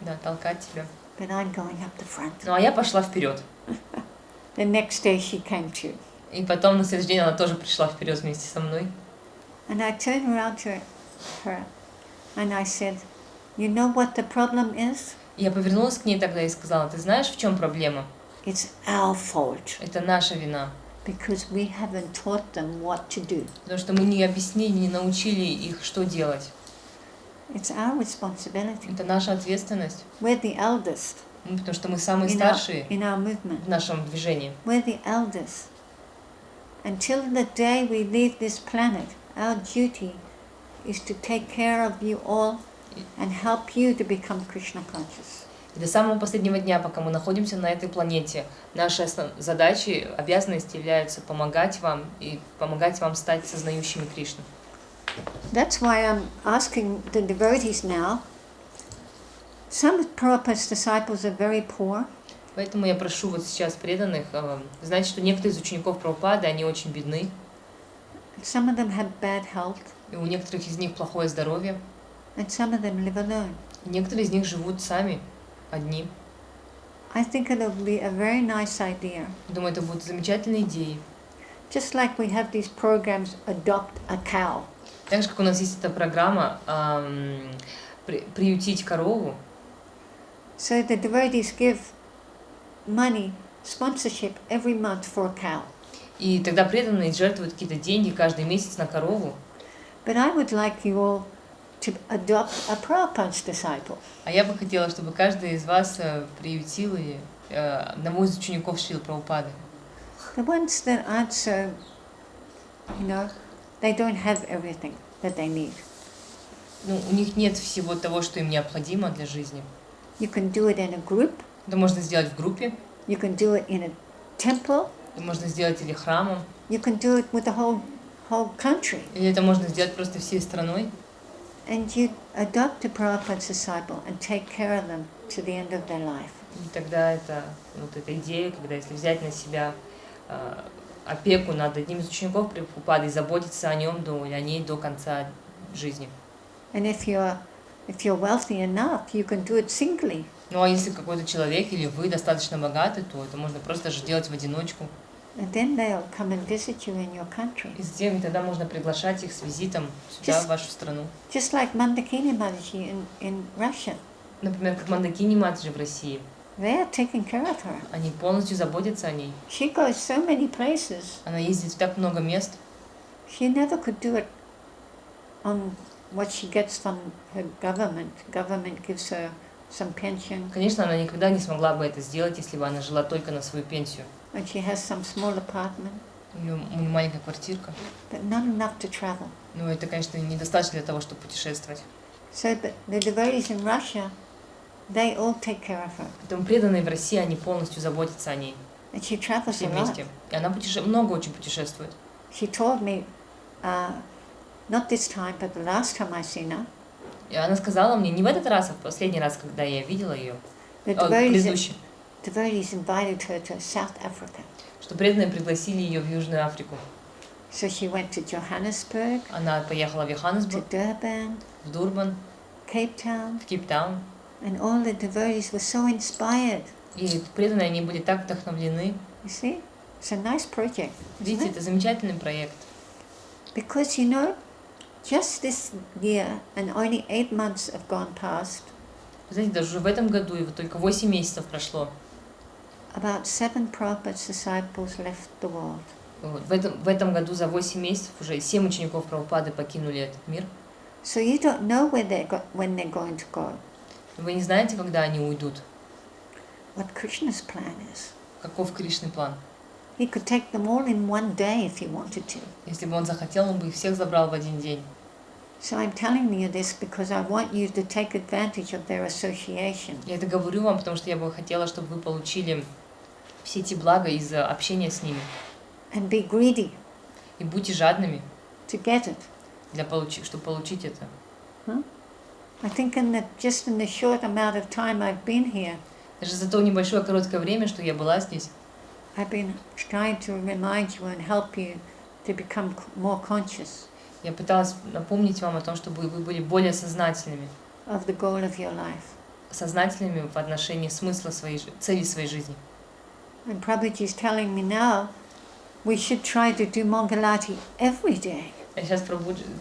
Да, толкать тебя. But I'm going up the front. Ну, а я пошла вперед. The next day she came too. И потом на следующий день она тоже пришла вперед вместе со мной. And I turned around to her and I said, you know what the problem is? И я повернулась к ней тогда и сказала, ты знаешь, в чем проблема? It's our fault. Это наша вина. Because we haven't taught them what to do. Потому что мы не объяснили, не научили их, что делать. It's our responsibility. Это наша ответственность. We're the eldest Потому что мы самые in старшие our movement. в нашем движении. We're the eldest. Until the day we leave this planet, our duty is to take care of you all and help you to become Krishna conscious. И до самого последнего дня, пока мы находимся на этой планете, наши задачи, обязанности являются помогать вам и помогать вам стать сознающими Кришну. That's why I'm asking the devotees now. Some of Prabhupada's disciples are very poor. Поэтому я прошу вот сейчас преданных, знать, что некоторые из учеников Прабхупады, они очень бедны. Some of them have bad health. И у некоторых из них плохое здоровье. And some of them live alone. И некоторые из них живут сами, одни. I think it will be a very nice idea. Думаю, это будет замечательной идеей. Just like we have these programs, adopt a cow. Так же, как у нас есть эта программа приютить корову. So the devotees give money, sponsorship every month for a cow. И тогда преданные жертвуют какие-то деньги каждый месяц на корову. But I would like you all to adopt a Prabhupada's disciple. А я бы хотела, чтобы каждый из вас приютил одного из учеников Шрилы Прабхупады. The ones that aren't so, they don't have everything that they need. Ну, у них нет всего того, что им необходимо для жизни. You can do it in a group. Это можно сделать в группе. You can do it in a temple. Это можно сделать или храмом. You can do it with the whole country. Или это можно сделать просто всей страной. And you adopt a Prabhupada's disciple and take care of them to the end of their life. И тогда это вот эта идея, когда если взять на себя опеку над одним из учеников Прабхупады и заботиться о нем или о ней до конца жизни. And if you're wealthy enough, you can do it singly. Ну а если какой-то человек или вы достаточно богаты, то это можно просто же делать в одиночку. And then they'll come and visit you in your country. И затем тогда можно приглашать их с визитом сюда, в вашу страну. Just like Mandakini Mataji in Russia. Например, как Мандакини Матаджи в России. They are taking care of her. Они полностью заботятся о ней. She goes so many places. Она ездит в так много мест. She never could do it on what she gets from her government. Government gives her some pension. Конечно, она никогда не смогла бы это сделать, если бы она жила только на свою пенсию. And she has some small apartment. У нее маленькая квартирка. But not enough to travel. Но это, конечно, недостаточно для того, чтобы путешествовать. So but the devotees in Russia, they all take care of her. Поэтому преданные в России, они полностью заботятся о ней. And she travels Все a lot. вместе. И она много очень путешествует. She told me, not this time, but the last time I seen her, И она сказала мне, не в этот раз, а в последний раз, когда я видела ее, The предыдущий, devotees invited her to South Africa. что преданные пригласили ее в Южную Африку. So she went to Johannesburg, Она поехала в to Йоханнесбург, Durban, в Дурбан, Cape Town, в Кейптаун. and all the devotees were so inspired. И преданные, они были так вдохновлены. You see? It's a nice project, isn't Видите, it? это замечательный проект. Because, you know, just this year, and only 8 months have gone past, Знаете, даже уже в этом году, и вот только 8 месяцев прошло, about 7 Prabhupada's disciples left the world. вот, в этом году за 8 месяцев уже 7 учеников Прабхупады покинули этот мир. So you don't know when they're going to go. Вы не знаете, когда они уйдут. What Krishna's plan is. Каков Кришны план? He could take them all in one day if he wanted to. Если бы он захотел, он бы их всех забрал в один день. So I'm telling you this because I want you to take advantage of their association. Я это говорю вам, потому что я бы хотела, чтобы вы получили все эти блага из общения с ними. And be greedy И будьте жадными, to get it. чтобы получить это. I think just in the short amount of time I've been here, Даже за то небольшое короткое время, что я была здесь, I've been trying to remind you and help you to become more conscious я пыталась напомнить вам о том, чтобы вы были более сознательными. of the goal of your life. Сознательными в отношении смысла цели своей жизни. And Prabhuji is telling me now, we should try to do Mangalati every day. А сейчас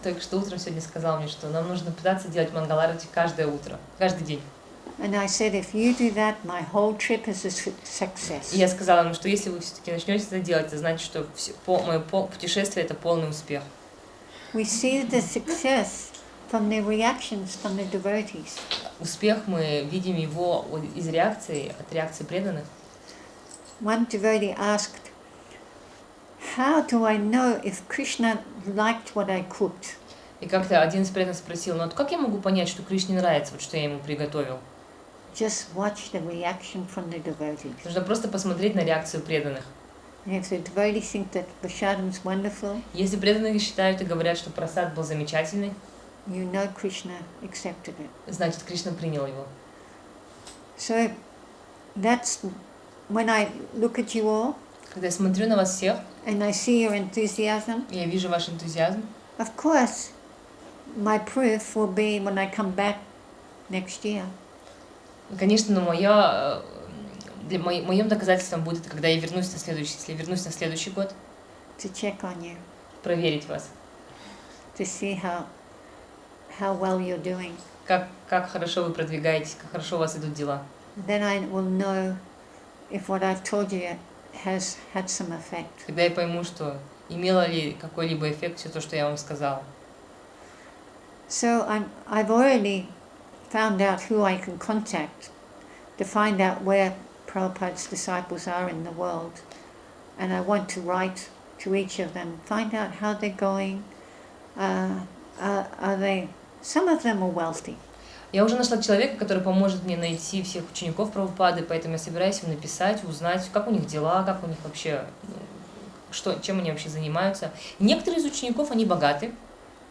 только что утром сегодня сказал мне, что нам нужно пытаться делать мангаларати каждое утро, каждый день. And I said, if you do that, my whole trip is a success. И я сказала ему, что если вы все-таки начнете это делать, это значит, что мое путешествие – это полный успех. We see the success from the reactions from the devotees. Успех мы видим его из реакции, от реакции преданных. One devotee asked, how do I know if Krishna liked what I cooked? И как-то один из преданных спросил, ну как я могу понять, что Кришне нравится, вот что я ему приготовил? Just watch the reaction from the devotees. Нужно просто посмотреть на реакцию преданных. And if the devotees think that prasadam is wonderful, Если преданные считают и говорят, что прасад был замечательный, you know Krishna accepted it. значит, Кришна принял его. So that's when I look at you all Когда я смотрю на вас всех, and I see your enthusiasm, я вижу ваш энтузиазм. of course, my proof will be when I come back next year. Конечно, но моим доказательством будет, когда я вернусь если вернусь на следующий год, To check on you, проверить вас, to see how well you're doing. как хорошо вы продвигаетесь, как хорошо у вас идут дела. Then I will know if what I've told you has had some effect. Тогда я пойму, что имело ли какой-либо эффект все то, что я вам сказала. So I've already found out who I can contact to find out where Prabhupada's disciples are in the world. And I want to write to each of them, find out how they're going. Some of them are wealthy. Я уже нашла человека, который поможет мне найти всех учеников Прабхупады, поэтому я собираюсь им написать, узнать, как у них дела, как у них вообще, чем они вообще занимаются. Некоторые из учеников, они богаты.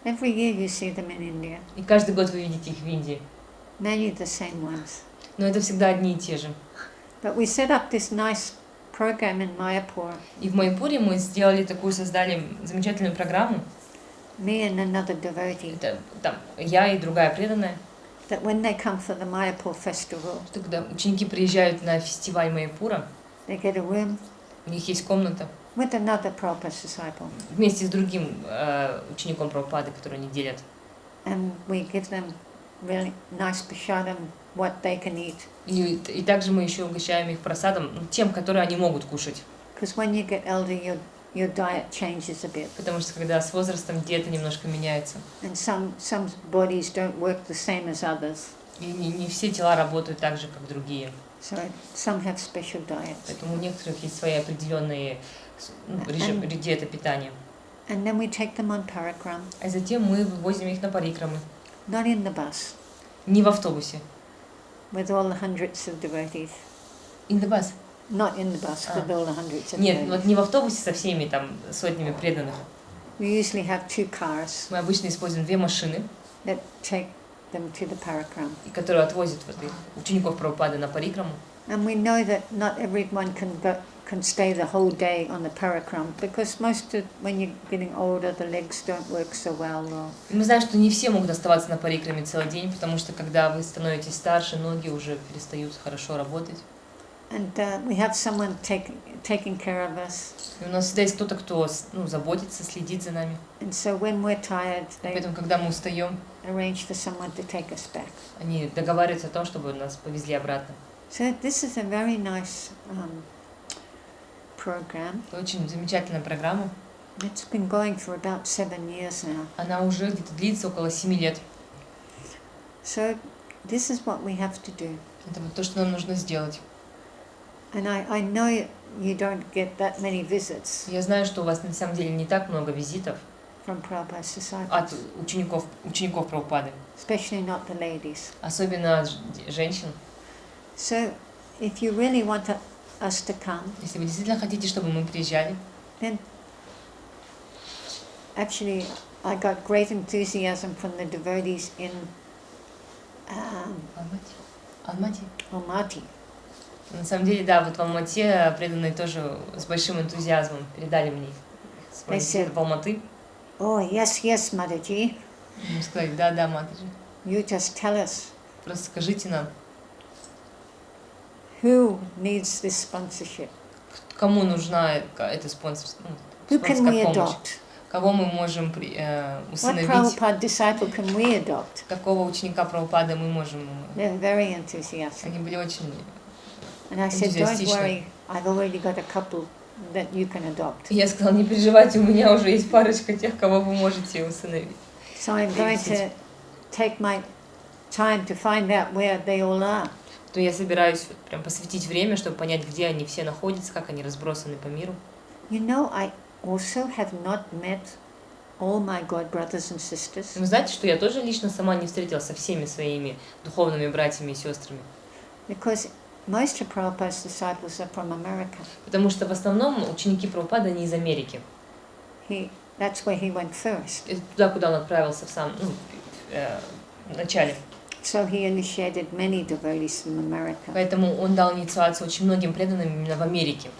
Every year you see them in India. И каждый год вы видите их в Индии. Many the same ones. Но это всегда одни и те же. But we set up this nice program in Mayapur. И в Майяпуре мы создали замечательную программу. Me and another devotee. Это там я и другая преданная. That when they come for the Mayapur festival, Что когда ученики приезжают на фестиваль Майяпура, they get a room у них есть комната with another Prabhupada's disciple. вместе с другим учеником Прабхупады, который они делят. And we give them really nice prasadam, what they can eat. И также мы еще угощаем их просадом, тем, которые они могут кушать. Because when you get elder, your diet changes a bit. Потому что когда с возрастом диета немножко меняется. And some bodies don't work the same as others. И не все тела работают так же, как другие. So some have special diets. Поэтому у некоторых есть свои определенные диета питания. And then we take them on parikram, А затем мы вывозим их на парикрамы. not in the bus, Не в автобусе. with all the hundreds of devotees. In the bus. Not in the bus, with all the hundreds of Нет, devotees. вот не в автобусе со всеми там сотнями преданных. We usually have 2 cars Мы обычно используем 2 машины, that take them to the parakram. и который отвозит вот их учеников Прабхупады на парикраму. And we know that not everyone can stay the whole day on the parakram because when you're getting older, the legs don't work so well. И мы знаем, что не все могут оставаться на парикраме целый день, потому что когда вы становитесь старше, ноги уже перестают хорошо работать. And we have someone taking care of us. И у нас всегда есть кто-то, кто заботится, следит за нами. And so when we're tired, they Поэтому, когда мы устаем, arrange for someone to take us back. они договариваются о том, чтобы нас повезли обратно. So this is a very nice program. Это очень замечательная программа. It's been going for about 7 years now. Она уже где-то длится около 7 лет. So this is what we have to do. Это вот то, что нам нужно сделать. And I know you don't get that many visits Я знаю, что у вас на самом деле не так много визитов from Prabhupada's от disciples, учеников Прабхупады, especially not the ladies. особенно женщин. So if you really want us to come, Если вы действительно хотите, чтобы мы приезжали, then actually I got great enthusiasm from the devotees in Алмати. Almaty. На самом деле, да, вот в Алмате преданные тоже с большим энтузиазмом передали мне свой визит в Алматы. Oh, yes, Mataji. Мы сказали, да, матаджи. You just tell us Просто скажите нам, who needs this sponsorship. кому нужна эта спонсорская Who can we помощь, adopt? кого мы можем What усыновить, Prabhupada disciple can we adopt? какого ученика Прабхупады мы можем. They're very enthusiastic. Они были очень And I said, don't enthusiastic. worry, I've already got a couple that you can adopt. Я сказала, не переживайте, у меня уже есть парочка тех, кого вы можете усыновить. So I'm going to take my time to find out where they all are. То я собираюсь прям посвятить время, чтобы понять, где они все находятся, как они разбросаны по миру. You know, I also have not met all my god brothers and sisters Вы знаете, что я тоже лично сама не встретилась со всеми своими духовными братьями и сестрами, because most of Prabhupada's disciples are from America. потому что в основном ученики Прабхупады, они из Америки. That's where he went first. Это туда, куда он отправился в начале. So he initiated many devotees from America. Поэтому он дал инициацию очень многим преданным именно в Америке.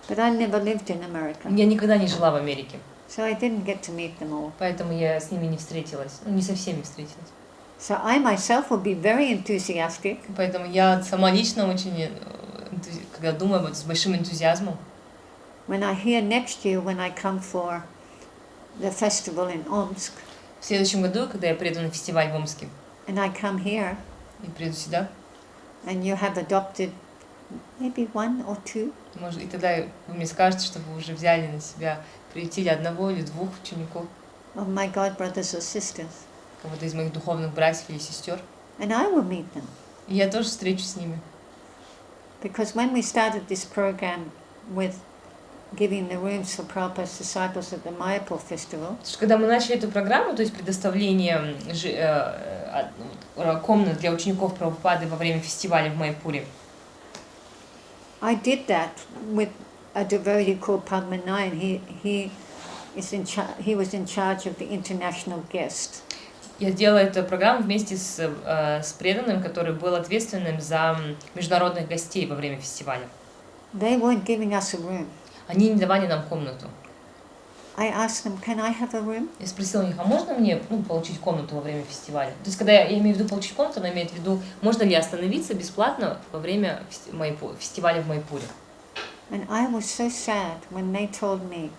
But I never lived in America, Я никогда не жила в Америке, so I didn't get to meet them all. поэтому я с ними не встретилась, не со всеми встретилась. So I myself will be very enthusiastic Поэтому я сама лично очень, когда думаю об этом, с большим энтузиазмом, when I hear next year when I come for the festival in Omsk в следующем году, когда я приеду на фестиваль в Омске, and I come here и приеду сюда, and you have adopted maybe one or two, может, и тогда вы мне скажете, что вы уже взяли на себя, приютили одного или двух учеников, of my god brothers or sisters, кого-то из моих духовных братьев или сестер, and I will meet them. и я тоже встречусь с ними. Because when we started this program with giving the rooms for Prabhupada's disciples at the Mayapur festival, Потому что когда мы начали эту программу, то есть предоставление комнат для учеников Прабхупады во время фестиваля в Майпуре, I did that with a devotee called Padmanayan. He was in charge of the international guest. я делала эту программу вместе с преданным, который был ответственным за международных гостей во время фестиваля. They weren't giving us a room. Они не давали нам комнату. I asked them, can I have a room? Я спросила у них, а можно мне получить комнату во время фестиваля? То есть, когда я имею в виду получить комнату, она имеет в виду, можно ли остановиться бесплатно во время фестиваля в Майпуре. And I was so sad when they told me,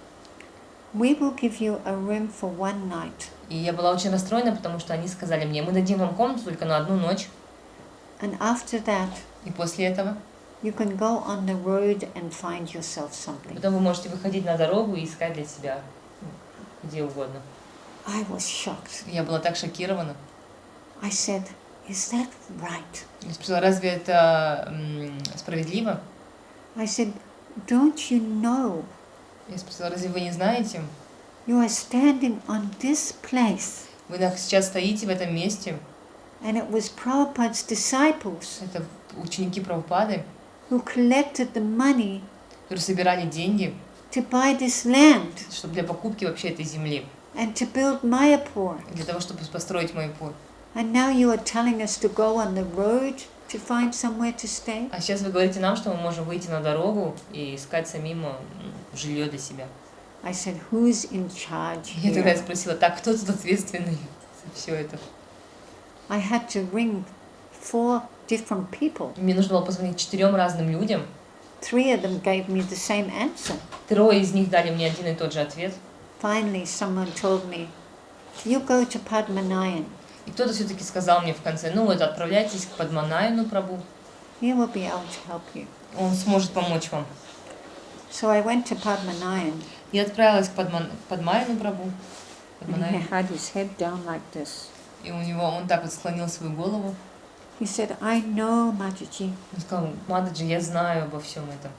we will give you a room for one night. И я была очень расстроена, потому что они сказали мне, мы дадим вам комнату только на одну ночь. And after that, И после этого you can go on the road and find yourself something. потом вы можете выходить на дорогу и искать для себя где угодно. I was shocked. Я была так шокирована. I said, is that right? Я спросила, разве это справедливо? I said, don't you know Я спросила, разве вы не знаете? you are standing on this place? Вы сейчас стоите в этом месте. And it was Prabhupada's disciples Это ученики Прабхупады, who collected the money которые собирали деньги, to buy this land чтобы для покупки вообще этой земли, and to build Mayapur. для того, чтобы построить Майпур. And now you are telling us to go on the road to find somewhere to stay? А сейчас вы говорите нам, что мы можем выйти на дорогу и искать самим жилье для себя. I said, who's in charge Я тогда here? спросила, так, кто тут ответственный за все это? I had to ring 4 different people. Мне нужно было позвонить 4 разным людям. 3 of them gave me the same answer. 3 из них дали мне один и тот же ответ. Finally, someone told me, you go to Padmanayan. И кто-то все-таки сказал мне в конце, ну вот, отправляйтесь к Падманаяну Прабху, He will be able to help you. он сможет помочь вам. So I went to Padmanayan. Я отправилась к Падмаяну Прабху. And he Падманаяну. had his head down like this. И у него, он так вот склонил свою голову. He said, I know, Mataji, Он сказал, Матаджи, я знаю обо всем этом.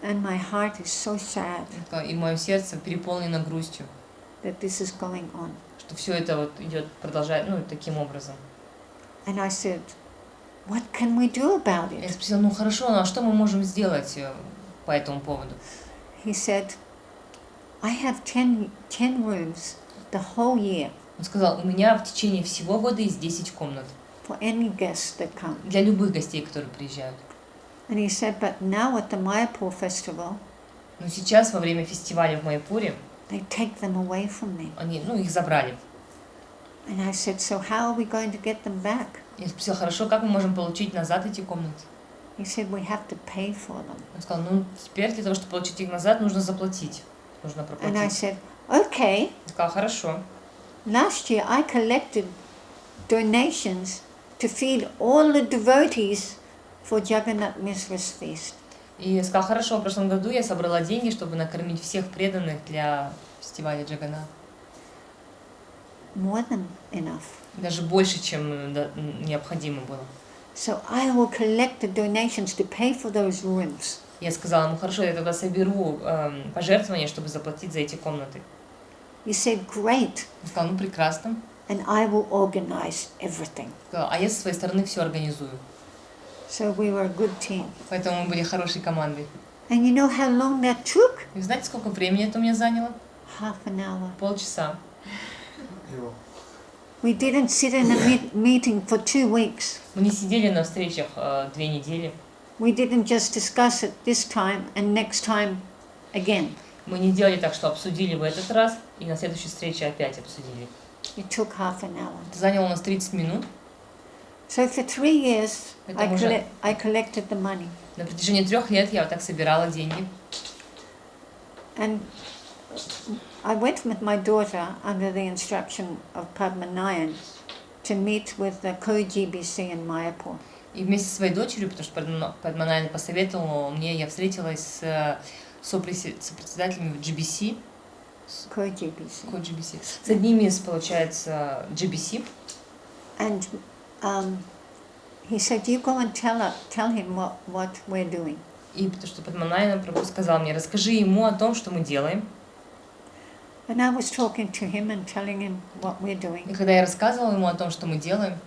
and my heart is so sad Он сказал, и мое сердце переполнено грустью, that this is going on. что все это вот идет, продолжает, ну, таким образом. And I said, what can we do about Я it? спросила, ну хорошо, ну а что мы можем сделать по этому поводу? He said, I have 10 rooms the whole year Он сказал, у меня в течение всего года есть 10 комнат for any guests that come. для любых гостей, которые приезжают. And he said, but now at the Mayapur festival, Но сейчас, во время фестиваля в Майяпуре, they take them away from me. они, ну, их забрали. And I said, so how are we going to get them back? Я спросила, хорошо, как мы можем получить назад эти комнаты? He said, we have to pay for them. Он сказал, ну, теперь для того, чтобы получить их назад, нужно заплатить. Нужно And I проплатить. said, okay. Он сказал, хорошо. Last year I collected donations to feed all the devotees for Jagannath Mishra's feast. И я сказал, хорошо, в прошлом году я собрала деньги, чтобы накормить всех преданных для фестиваля Джаганнат. More than enough. Даже больше, чем необходимо было. So I will collect the donations to pay for those rooms. Я сказала, ну хорошо, я тогда соберу пожертвования, чтобы заплатить за эти комнаты. He said, great. Он сказал, ну прекрасно. And I will organize everything. Сказал, а я со своей стороны все организую. So we were a good team. Поэтому мы были хорошей командой. And you know how long that took? И знаете, сколько времени это у меня заняло? Half an hour. Полчаса. We didn't sit in a meeting for 2 weeks. Мы не сидели на встречах 2 недели. We didn't just discuss it this time and next time again. Мы не делали так, что обсудили в этот раз, и на следующей встрече опять обсудили. It took half an hour. Это заняло у нас 30 минут. So for 3 years, Это уже- I collected the money. На протяжении 3 лет я вот так собирала деньги. And I went with my daughter under the instruction of Padmanayan to meet with the co-GBC in Mayapur. И вместе со своей дочерью, потому что Падманаян посоветовал мне, я встретилась с сопредседателями GBC, Co-GBC. GBC, с одними из, получается, GBC. And he said, you go and tell him what we're doing. И потому что Падманаян Прабху сказал мне, расскажи ему о том, что мы делаем. And I was talking to him and telling him what we're doing. И когда я рассказывала ему о том, что мы делаем,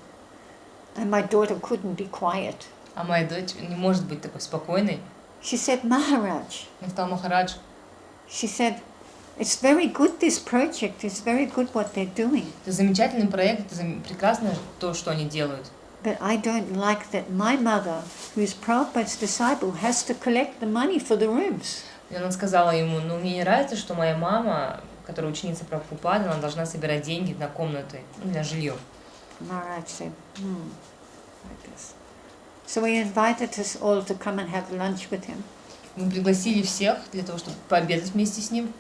And my daughter couldn't be quiet. а моя дочь не может быть такой спокойной, She said, Maharaj, я сказала, Махарадж, she said, it's very good, this project. It's very good what they're doing. это замечательный проект, это прекрасно то, что они делают. But I don't like that my mother, who is Prabhupada's disciple, has to collect the money for the rooms. И она сказала ему, ну мне не нравится, что моя мама, которая ученица Прабхупады, она должна собирать деньги на комнаты, ну, на жилье. Maharaj said, like this. So he invited us all to come and have lunch with him. Мы пригласили всех для того, чтобы пообедать вместе с ним.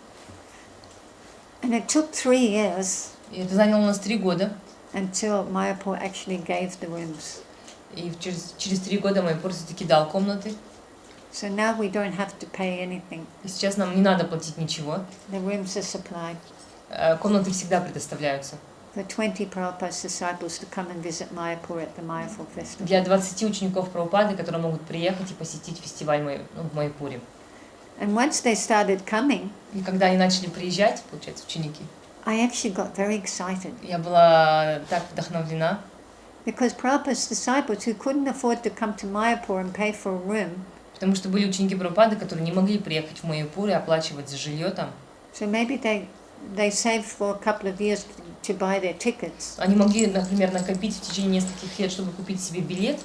And it took 3 years И это заняло у нас 3 года. until Mayapur actually gave the rooms. И через 3 года Майяпур все-таки дал комнаты. So now we don't have to pay anything. И сейчас нам не надо платить ничего. The rooms are supplied Комнаты всегда предоставляются. for 20 Prabhupada's disciples to come and visit Mayapur at the Mayapur festival. Для 20 учеников Прабхупады, которые могут приехать и посетить фестиваль в Майяпуре. And once they started coming, И когда они начали приезжать, получается, ученики, I actually got very excited я была так вдохновлена, because Prabhupada's disciples who couldn't afford to come to Mayapur and pay for a room, потому что были ученики Прабхупады, которые не могли приехать в Майяпур и оплачивать за жилье там. so maybe they they saved for a couple of years to buy their tickets. Они могли, например, накопить в течение нескольких лет, чтобы купить себе билет.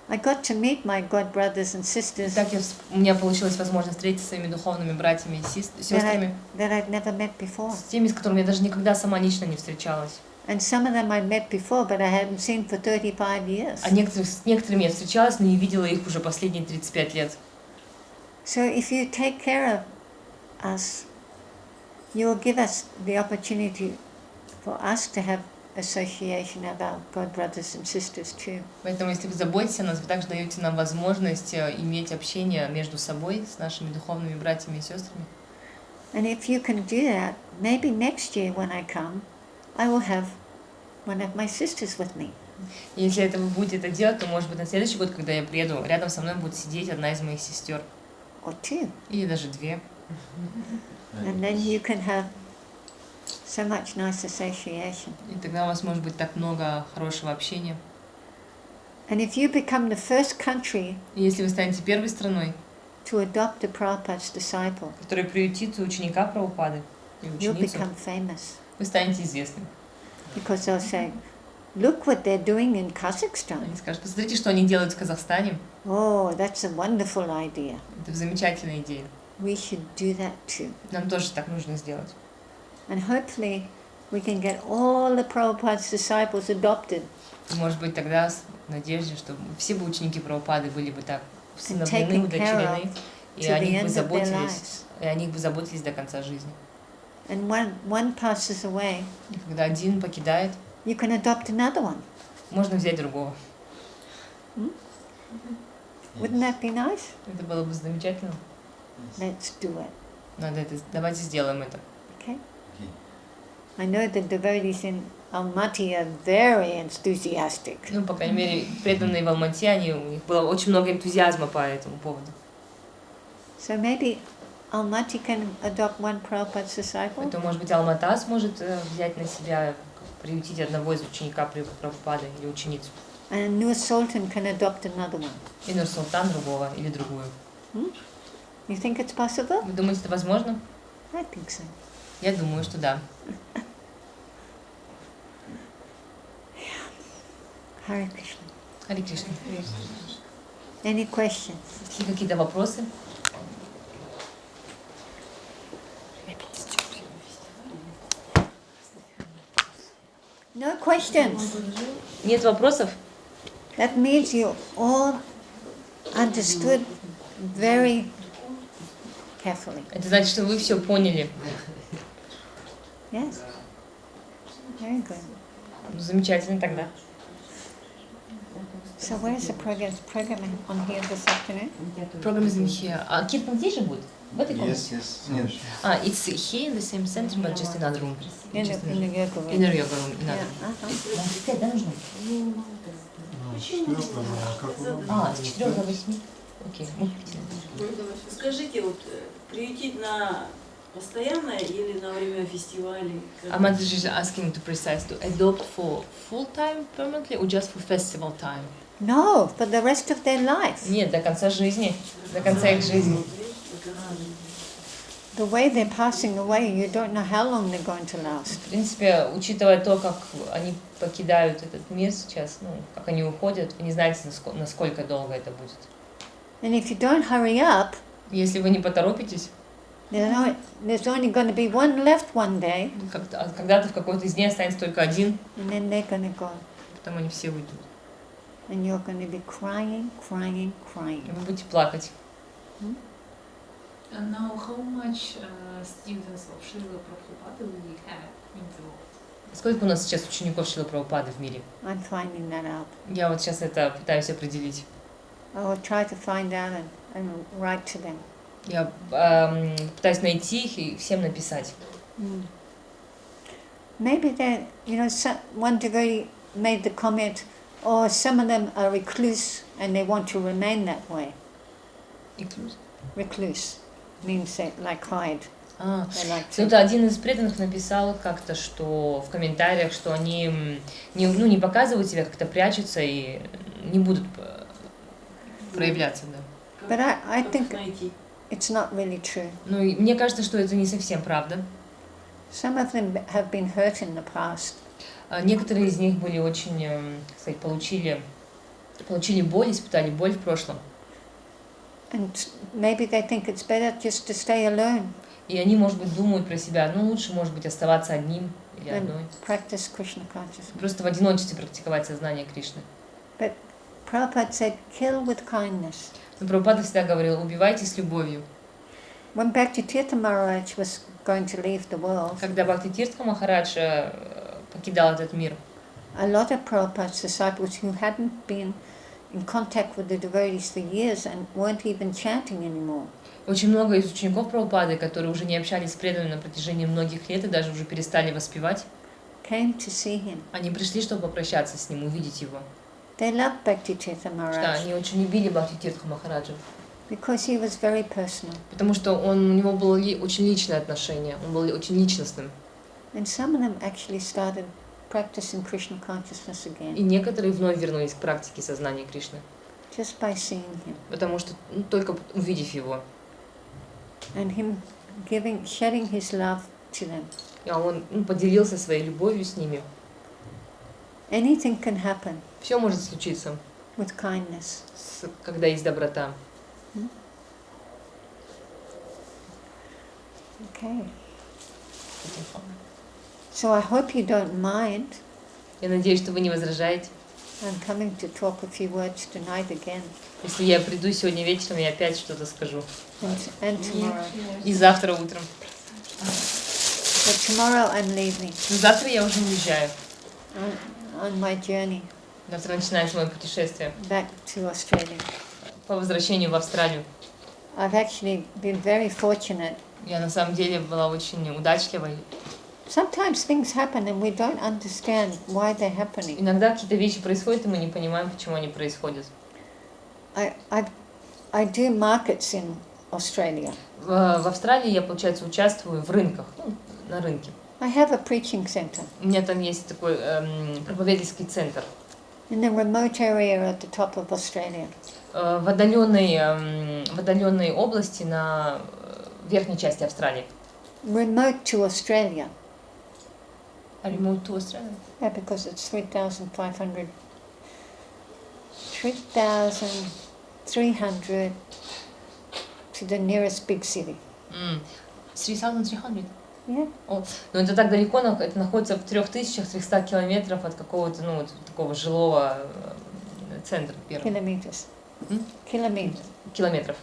I got to meet my god brothers and И sisters так у меня получилась возможность встретиться с своими духовными братьями и сестрами, that I'd never met before. с теми, с которыми я даже никогда сама лично не встречалась. And some of them I'd met before, but I hadn't seen for 35 years. А с некоторыми я встречалась, но не видела их уже последние 35 лет. So if you take care of us, you will give us the opportunity for us to have association of our god brothers and sisters too. Поэтому, если вы заботитесь о нас, вы также даете нам возможность иметь общение между собой, с нашими духовными братьями и сестрами. And if you can do that, maybe next year when I come, I will have one of my sisters with me. И если вы будете это делать, то, может быть, на следующий год, когда я приеду, рядом со мной будет сидеть одна из моих сестер. Or two. Или даже две. And then you can have so much nice association. И тогда у вас может быть так много хорошего общения. And if you become the first country И если вы станете первой страной, to adopt a Prabhupada's disciple, которая приютит ученика Прабхупады и you'll ученицу, become famous. вы станете известным. Because they'll say, look what they're doing in Kazakhstan. Они скажут: посмотрите, что они делают в Казахстане. Oh, that's a wonderful idea. Это замечательная идея. We should do that too. Нам тоже так нужно сделать. And hopefully we can get all the Prabhupada's disciples adopted И, может быть, тогда в надежде, что все бы ученики Прабхупады были бы так and усыновлены, taken care удочерены, of и to о the них бы end of their заботились, lives. и о них бы заботились до конца жизни. And when one passes away, И когда один покидает, you can adopt another one. можно взять другого. Wouldn't that be nice? Это было бы замечательно. Let's do it. Надо это, давайте сделаем это. Okay? I know the devotees in Almaty are very enthusiastic. Ну, по крайней мере, преданные в Алмате, у них было очень много энтузиазма по этому поводу. So maybe Almaty can adopt one Prabhupada's disciple? Поэтому, может быть, Алмата сможет взять на себя, приютить одного из ученика Прабхупады или ученицу. And Nur Sultan can adopt another one. И Нур-Султан другого или другую. You think it's possible? Вы думаете, это возможно? I think so. Я думаю, что да. Hare Krishna. Харе Кришна. Any questions? Есть ли какие-то вопросы? No questions. Нет вопросов? That means you all understood very carefully. Это значит, что вы все поняли. Yes. Very good. Ну, замечательно тогда. So where's the program on here this afternoon? Program is in here. А Киртан здесь же будет? В этой комнате? Нет. It's here in the same center, but just another room. In the yoga room. Inner yoga room. Yeah. Пять, да, нужно? С 4 до 8. Окей. Скажите, вот приютить на постоянное или на время фестивалей? Матаджи is asking to precise to adopt for full time permanently or just for festival time? No, for the rest of their life. Нет, до конца жизни, до конца их жизни. The way they're passing away, you don't know how long they're going to last. В принципе, учитывая то, как они покидают этот мир сейчас, ну, как они уходят, вы не знаете, насколько долго это будет. And if you don't hurry up, Если вы не поторопитесь, there's only going to be one left one day, когда-то в какой-то из дней останется только один, and then they're going to go. потом они все уйдут. And you're going to be crying, crying, И crying. вы будете плакать. And now, how much students of Srila Prabhupada we have in the world? Сколько у нас сейчас учеников Шрилы Прабхупады в мире? I'm finding that out. Я вот сейчас это пытаюсь определить. I will try to find out and write to them. Я пытаюсь найти их и всем написать. Maybe they, one devotee made the comment, oh, some of them are recluse and they want to remain that way. Recluse means they like hide. They like to. Кто-то один из преданных написал как-то, что в комментариях, что они не показывают себя, как-то прячутся и не будут проявляться, да. But I think it's not really true. Ну, и мне кажется, что это не совсем правда. Some of them have been hurt in the past. Некоторые из них были очень, так сказать, получили боль, испытали боль в прошлом. And maybe they think it's better just to stay alone И они, может быть, думают про себя, ну, лучше, может быть, оставаться одним или and одной. practice Krishna consciousness. Просто в одиночестве практиковать сознание Кришны. But Prabhupada said, kill with kindness. Но Прабхупада всегда говорил, убивайте с любовью. When Bhakti-tirtha Maharaj was going to leave the world, Когда Бхакти-тиртха Махарадж покидал этот мир, a lot of Prabhupada's disciples who hadn't been in contact with the devotees for years and weren't even chanting anymore, очень много из учеников Прабхупады, которые уже не общались с преданными на протяжении многих лет и даже уже перестали воспевать, came to see him. они пришли, чтобы попрощаться с ним, увидеть его. They loved Bhakti-tirtha Что Maharaj они очень любили Бхакти-тиртху Махараджа, because he was very personal. потому что у него было очень личное отношение, он был очень личностным. And some of them actually started practicing Krishna consciousness И again некоторые вновь вернулись к практике сознания Кришны, just by seeing him потому что только увидев его, and him shedding his love to them. и он поделился своей любовью с ними. Anything can happen Все может случиться, with kindness. когда есть доброта. Okay. So I hope you don't mind. Я надеюсь, что вы не возражаете. I'm coming to talk a few words tonight again Если я приду сегодня вечером, я опять что-то скажу. and tomorrow. И завтра утром. But tomorrow I'm leaving Но завтра я уже уезжаю. on my journey Завтра начинается мое путешествие back to Australia. по возвращению в Австралию. I've actually been very fortunate. Я на самом деле была очень удачливой. Sometimes things happen and we don't understand why they're happening. Иногда какие-то вещи происходят, и мы не понимаем, почему они происходят. I do markets in Australia. В Австралии я, получается, участвую в рынках, на рынке. I have a preaching center У меня там есть такой проповедительский центр in the remote area at the top of Australia. в отдаленной области на верхней части Австралии. Remote to Australia. Remote to Australia? Yeah, because it's 3,300 to the nearest big city. 3,300? Yeah. Но это так далеко, это находится в 3300 километров от какого-то, вот такого жилого центра первого. Kilometers. Kilometers.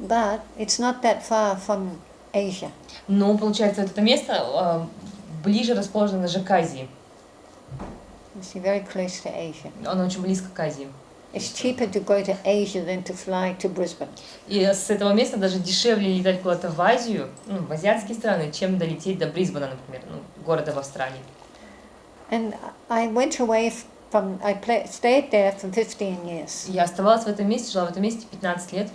But it's not that far from Asia. Но, получается, это место ближе расположено даже к Азии. You see, very close to Asia. Оно очень близко к Азии. It's cheaper to go to Asia than to fly to Brisbane. И с этого места даже дешевле летать куда-то в Азию, в азиатские страны, чем долететь до Брисбена, например, города в Австралии. And I went away from, stayed there for 15 years. Я оставалась в этом месте, жила в этом месте 15 лет.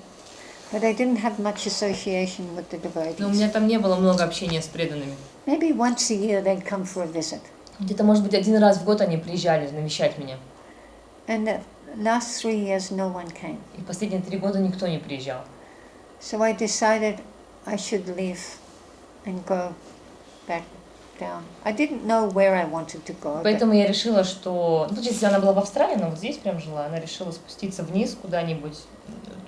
But I didn't have much association with the devotees. Но у меня там не было много общения с преданными. Maybe once a year they'd come for a visit. Где-то, может быть, один раз в год они приезжали навещать меня. And the last 3 years no one came. И последние 3 года никто не приезжал. So I decided I should leave and go back down. I didn't know where I wanted to go. Поэтому я решила, что... Ну, если она была в Австралии, она вот здесь прям жила, она решила спуститься вниз куда-нибудь,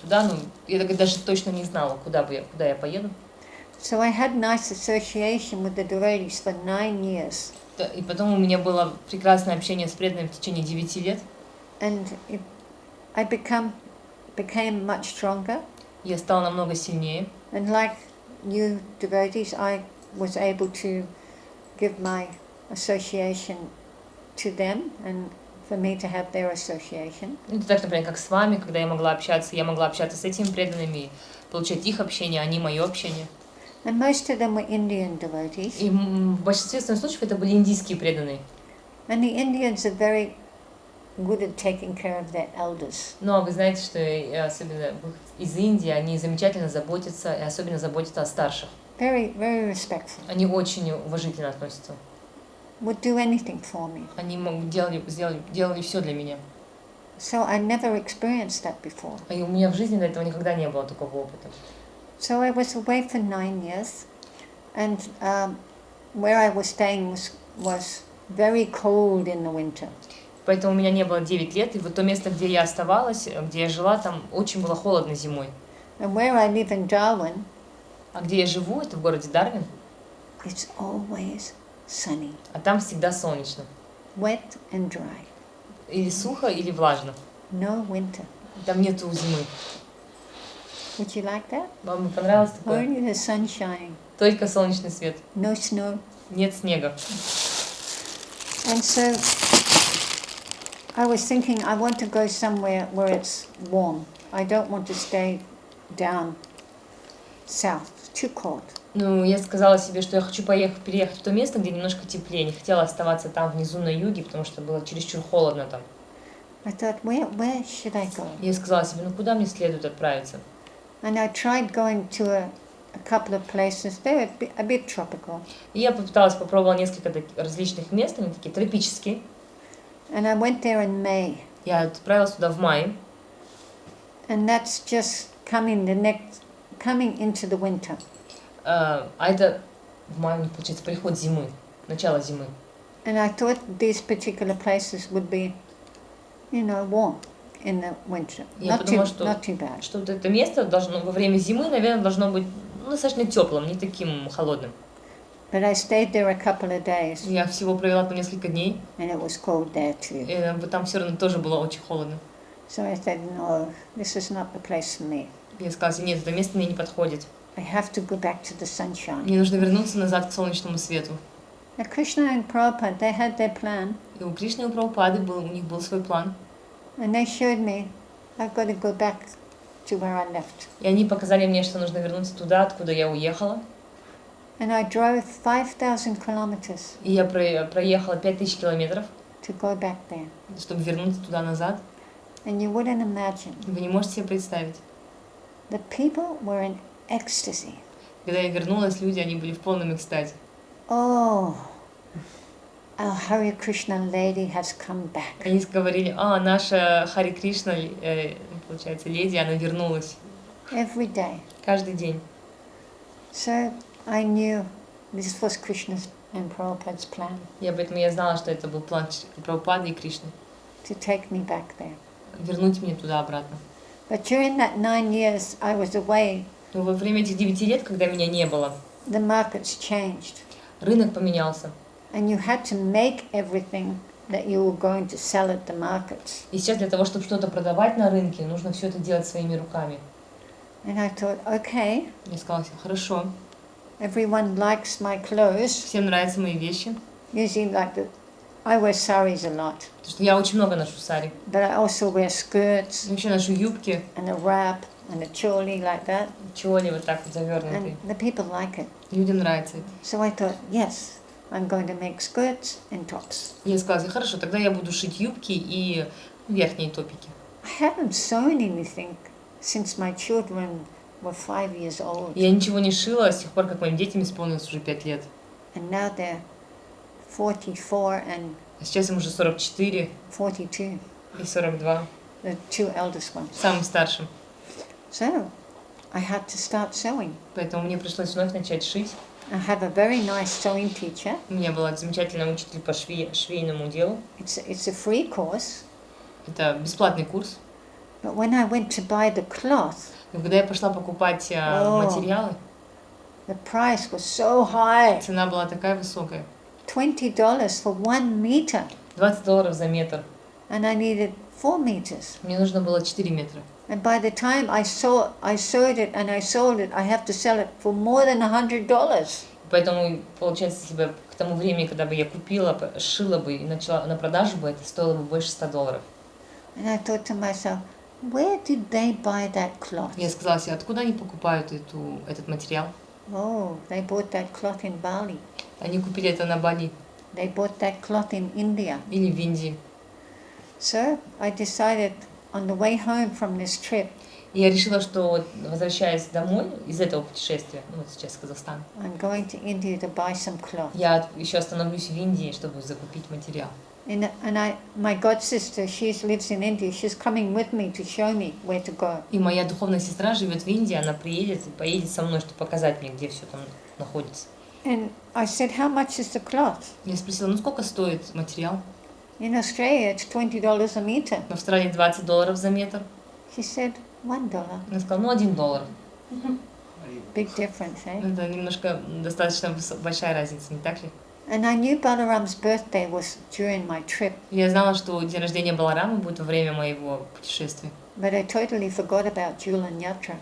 туда, я даже точно не знала, куда я поеду. So I had nice association with the devotees for 9 years. И потом у меня было прекрасное общение с преданными в течение 9 лет. And I became much stronger. Я стала намного сильнее. And like you devotees, I was able to give my association to them and for me to have their association. Это так, например, как с вами, когда я могла общаться с этими преданными, получать их общение, они мое общение. And most of them were Indian devotees. И в большинстве случаев это были индийские преданные. And the Indians are very good at taking care of their elders. Но вы знаете, что особенно из Индии они замечательно заботятся, и особенно заботятся о старших. Very, very respectful. Они очень уважительно относятся. Would do anything for me. Они делали все для меня. So I never experienced that before. И у меня в жизни до этого никогда не было такого опыта. So I was away for 9 years, and where I was staying was very cold in the winter. Поэтому у меня не было 9 лет, и вот то место, где я оставалась, где я жила, там очень было холодно зимой. And where I live in Darwin, А где я живу, это в городе Дарвин, it's always sunny, а там всегда солнечно. wet and dry. Или сухо, или влажно. No winter. Там нету зимы. Would you like that? Вам бы понравилось такое? Only the sun shining, Только солнечный свет. no snow. Нет снега. And so I was thinking I want to go somewhere where it's warm. I don't want to stay down south. It's too cold. Ну, я сказала себе, что я хочу переехать в то место, где немножко теплее. Не хотела оставаться там внизу на юге, потому что было чересчур холодно там. I thought, where should I go? Я сказала себе, ну куда мне следует отправиться? And I tried going to a couple of places. They were a bit tropical. И я попробовала несколько различных мест, они такие тропические. And I went there in May. Я отправилась туда в мае. And that's just coming into the winter. А это в мае, получается, приход зимы, начало зимы. And I thought these particular places would be, warm in the winter. Я подумала, Not too bad. что вот это место во время зимы, наверное, должно быть достаточно теплым, не таким холодным. But I stayed there a couple of days. Я всего провела там несколько дней, And it was cold there too. и там все равно тоже было очень холодно. So I said, no, this is not the place for me. Я сказала себе, нет, это место мне не подходит. I have to go back to the sunshine. Мне нужно вернуться назад к солнечному свету. Now Krishna and Prabhupada, they had their plan. И у Кришны и у Прабхупады у них был свой план. And they showed me, I've got to go back to where I left. И они показали мне, что нужно вернуться туда, откуда я уехала. And I drove 5,000 kilometers И я проехала 5000 километров, to go back there. чтобы вернуться туда назад. And you wouldn't imagine. Вы не можете себе представить. The people were in ecstasy. Когда я вернулась, люди, они были в полном экстазе. Oh, our Hare Krishna lady has come back. Они говорили, наша Хари Кришна, получается, леди, она вернулась. Every day. Каждый день. So I knew this was Krishna's and Prabhupada's plan Поэтому я знала, что это был план Прабхупады и Кришны. to take me back there. Вернуть меня туда обратно. But during that 9 years I was away, Но во время этих 9 лет, когда меня не было, the markets changed. рынок поменялся. And you had to make everything that you were going to sell at the markets. И сейчас для того, чтобы что-то продавать на рынке, нужно все это делать своими руками. And I thought, okay, Я сказала себе, хорошо, everyone likes my clothes. всем нравятся мои вещи, Usually I wear saris a lot, потому что я очень много ношу сари. but I also wear skirts Вообще ношу юбки, and a wrap and a choli like that. чоли вот так вот завернутые. And the people like it. Людям нравится это. So I thought, yes, I'm going to make skirts and tops. Я сказала себе, хорошо, тогда я буду шить юбки и верхние топики. I haven't sewn anything since my children were 5 years old. Я ничего не шила с тех пор, как моим детям исполнилось уже 5 лет. And now they're 44 and А сейчас им уже 44 42, и 42, the two eldest ones. самым старшим. So I had to start sewing. Поэтому мне пришлось вновь начать шить. I have a very nice sewing teacher. У меня была замечательная учитель по швейному делу. It's a free course. Это бесплатный курс. But when I went to buy the cloth, Но когда я пошла покупать материалы, the price was so high. цена была такая высокая. $20 for 1 meter. $20 за метр. And I needed 4 meters. Мне нужно было 4 метра. And by the time I sewed it and I sold it, I have to sell it for more than $100. Поэтому, получается, если бы к тому времени, когда бы я купила, шила бы и начала на продажу бы, это стоило бы больше $100. And I thought to myself, where did they buy that cloth? Я сказала себе, откуда они покупают этот материал? Oh, they bought that cloth in Bali. Они купили это на Бали They bought that cloth in India. или в Индии. So I decided on the way home from this trip, И я решила, что вот, возвращаясь домой из этого путешествия, вот сейчас в Казахстан, I'm going to India to buy some cloth. я еще остановлюсь в Индии, чтобы закупить материал. And my god sister, she lives in India. She's coming with me to show me where to go. И моя духовная сестра живет в Индии, она поедет со мной, чтобы показать мне, где все там находится. And I said, how much is the cloth? Я спросила, ну сколько стоит материал? In Australia, it's $20 a meter. В Австралии $20 за метр. She said, $1. Я сказала, ну $1. Big difference, eh? Это немножко достаточно большая разница, не так ли? And I knew Balaram's birthday was during my trip, Я знала, что день рождения Баларамы будет во время моего путешествия. but I totally forgot about Julan Yatra.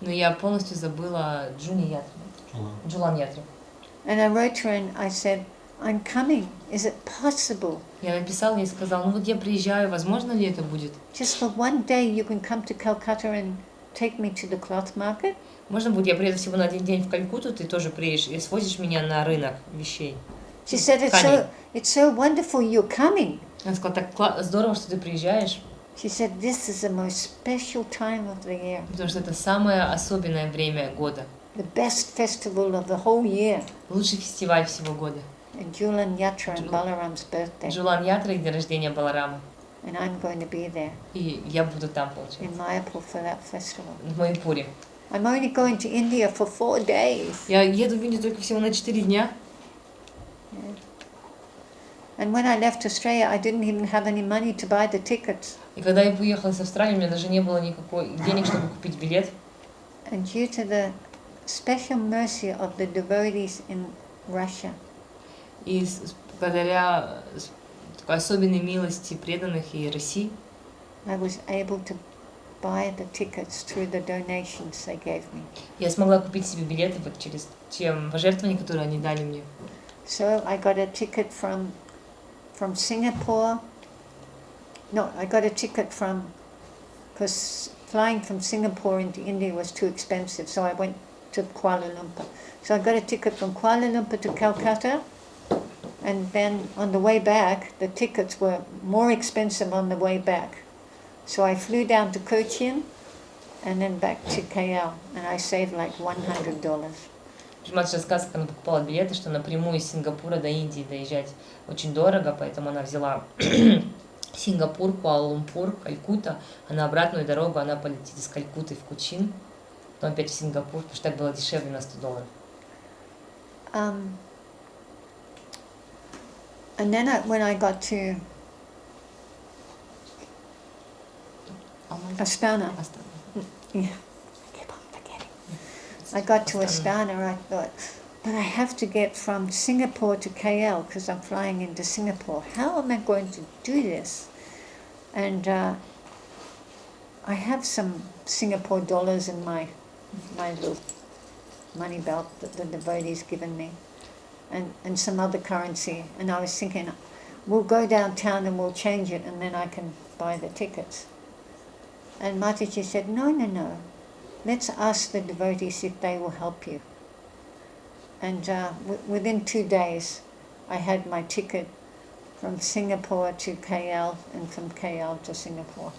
Но я полностью забыла Джулан Ятру. And I wrote to her and I said, I'm coming. Is it possible? Я написала ей и сказала, ну вот я приезжаю, возможно ли это будет? Just for one day you can come to Calcutta and take me to the cloth market? Можно будет, я приеду всего на один день в Калькутту, ты тоже приедешь и свозишь меня на рынок вещей. She said, it's so wonderful you're coming. Она сказала, так здорово, что ты приезжаешь, She said, this is the most special time of the year. потому что это самое особенное время года. The best festival of the whole year. Лучший фестиваль всего года. And Julan Yatra and Balaram's birthday. Джулан Ятра и день рождения Баларамы. And I'm going to be there И я буду там, получается, in Mayapur for that festival. в Майпуре. I'm only going to India for 4 days. Я еду в Индию только всего на 4 дня. And when I left Australia, I didn't even have any money to buy the tickets. И когда я уехала из Австралии, у меня даже не было никакой денег, чтобы купить билет. And due to the special mercy of the devotees in Russia, И благодаря такой особенной милости преданных и России, I was able to buy the tickets through the donations they gave me. я смогла купить себе билеты вот через те пожертвования, которые они дали мне. So I got a ticket from Singapore. No, I got a ticket because flying from Singapore into India was too expensive, so I went to Kuala Lumpur. So I got a ticket from Kuala Lumpur to Calcutta, and then on the way back, the tickets were more expensive on the way back. So I flew down to Cochin and then back to KL, and I saved like $100. Мать рассказывает, как она покупала билеты, что напрямую из Сингапура до Индии доезжать очень дорого, поэтому она взяла Сингапур, Куала-Лумпур, Калькутта, а на обратную дорогу она полетит из Калькутты в Кочин, потом опять в Сингапур, потому что так было дешевле на $100. And then when I got to Astana, yeah, I keep on forgetting. I got to Astana, I thought, but I have to get from Singapore to KL because I'm flying into Singapore. How am I going to do this? And I have some Singapore dollars in my little money belt that the devotee's given me, and some other currency. And I was thinking, we'll go downtown and we'll change it, and then I can buy the tickets. And Mataji said, no. Let's ask the devotees if they will help you. And within 2 days, I had my ticket from Singapore to KL and from KL to Singapore.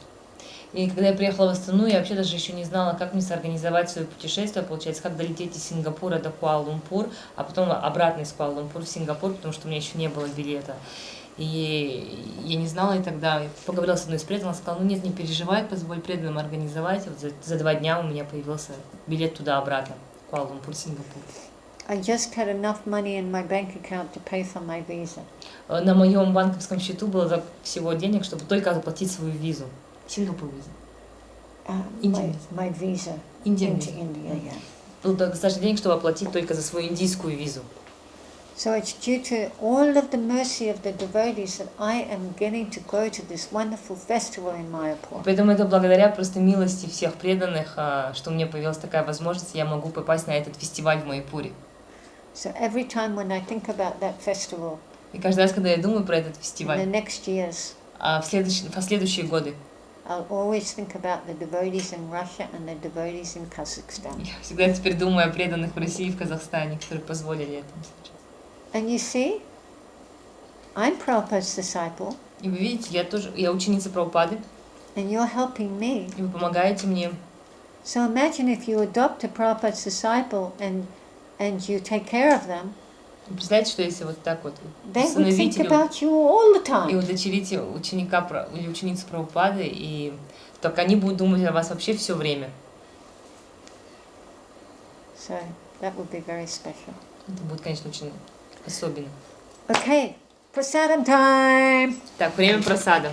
И когда я приехала в Астану, я вообще даже еще не знала, как мне сорганизовать свое путешествие, получается, как долететь из Сингапура до Куала-Лумпур, а потом обратно из Куала-Лумпур в Сингапур, потому что у меня еще не было билета. И я не знала, и тогда я поговорила с одной из преданных, сказала, ну нет, не переживай, позволь преданным организовать. Вот за 2 дня у меня появился билет туда-обратно, Куала-Лумпур, Сингапур. I just had enough money in my bank account to pay for my visa. На моем банковском счету было всего денег, чтобы только оплатить свою визу. Сингапур виза. My visa Indian into visa. India, yeah. Было достаточно денег, чтобы оплатить только за свою индийскую визу. So it's due to all of the mercy of the devotees that I am getting to go to this wonderful festival in Mayapur. Поэтому это благодаря просто милости всех преданных, что у меня появилась такая возможность, я могу попасть на этот фестиваль в Майпуре. So every time when I think about that festival, И каждый раз, когда я думаю про этот in the фестиваль, next years, в последующие годы, I'll always think about the devotees in Russia and the devotees in Kazakhstan. я всегда теперь думаю о преданных в России и в Казахстане, которые позволили этому случиться. And you see, I'm Prabhupada's disciple, И вы видите, я ученица Прабхупады, and you're helping me. и вы помогаете мне. So imagine if you adopt a Prabhupada's disciple and you take care of them, Представляете, что если вот так вот they would think усыновить about you all the и time. удочерите ученика или ученицу Прабхупады, и только они будут думать о вас вообще все время. So that would be very special. Это будет, конечно, очень особенно. Okay, prasadam time. Так, время просада.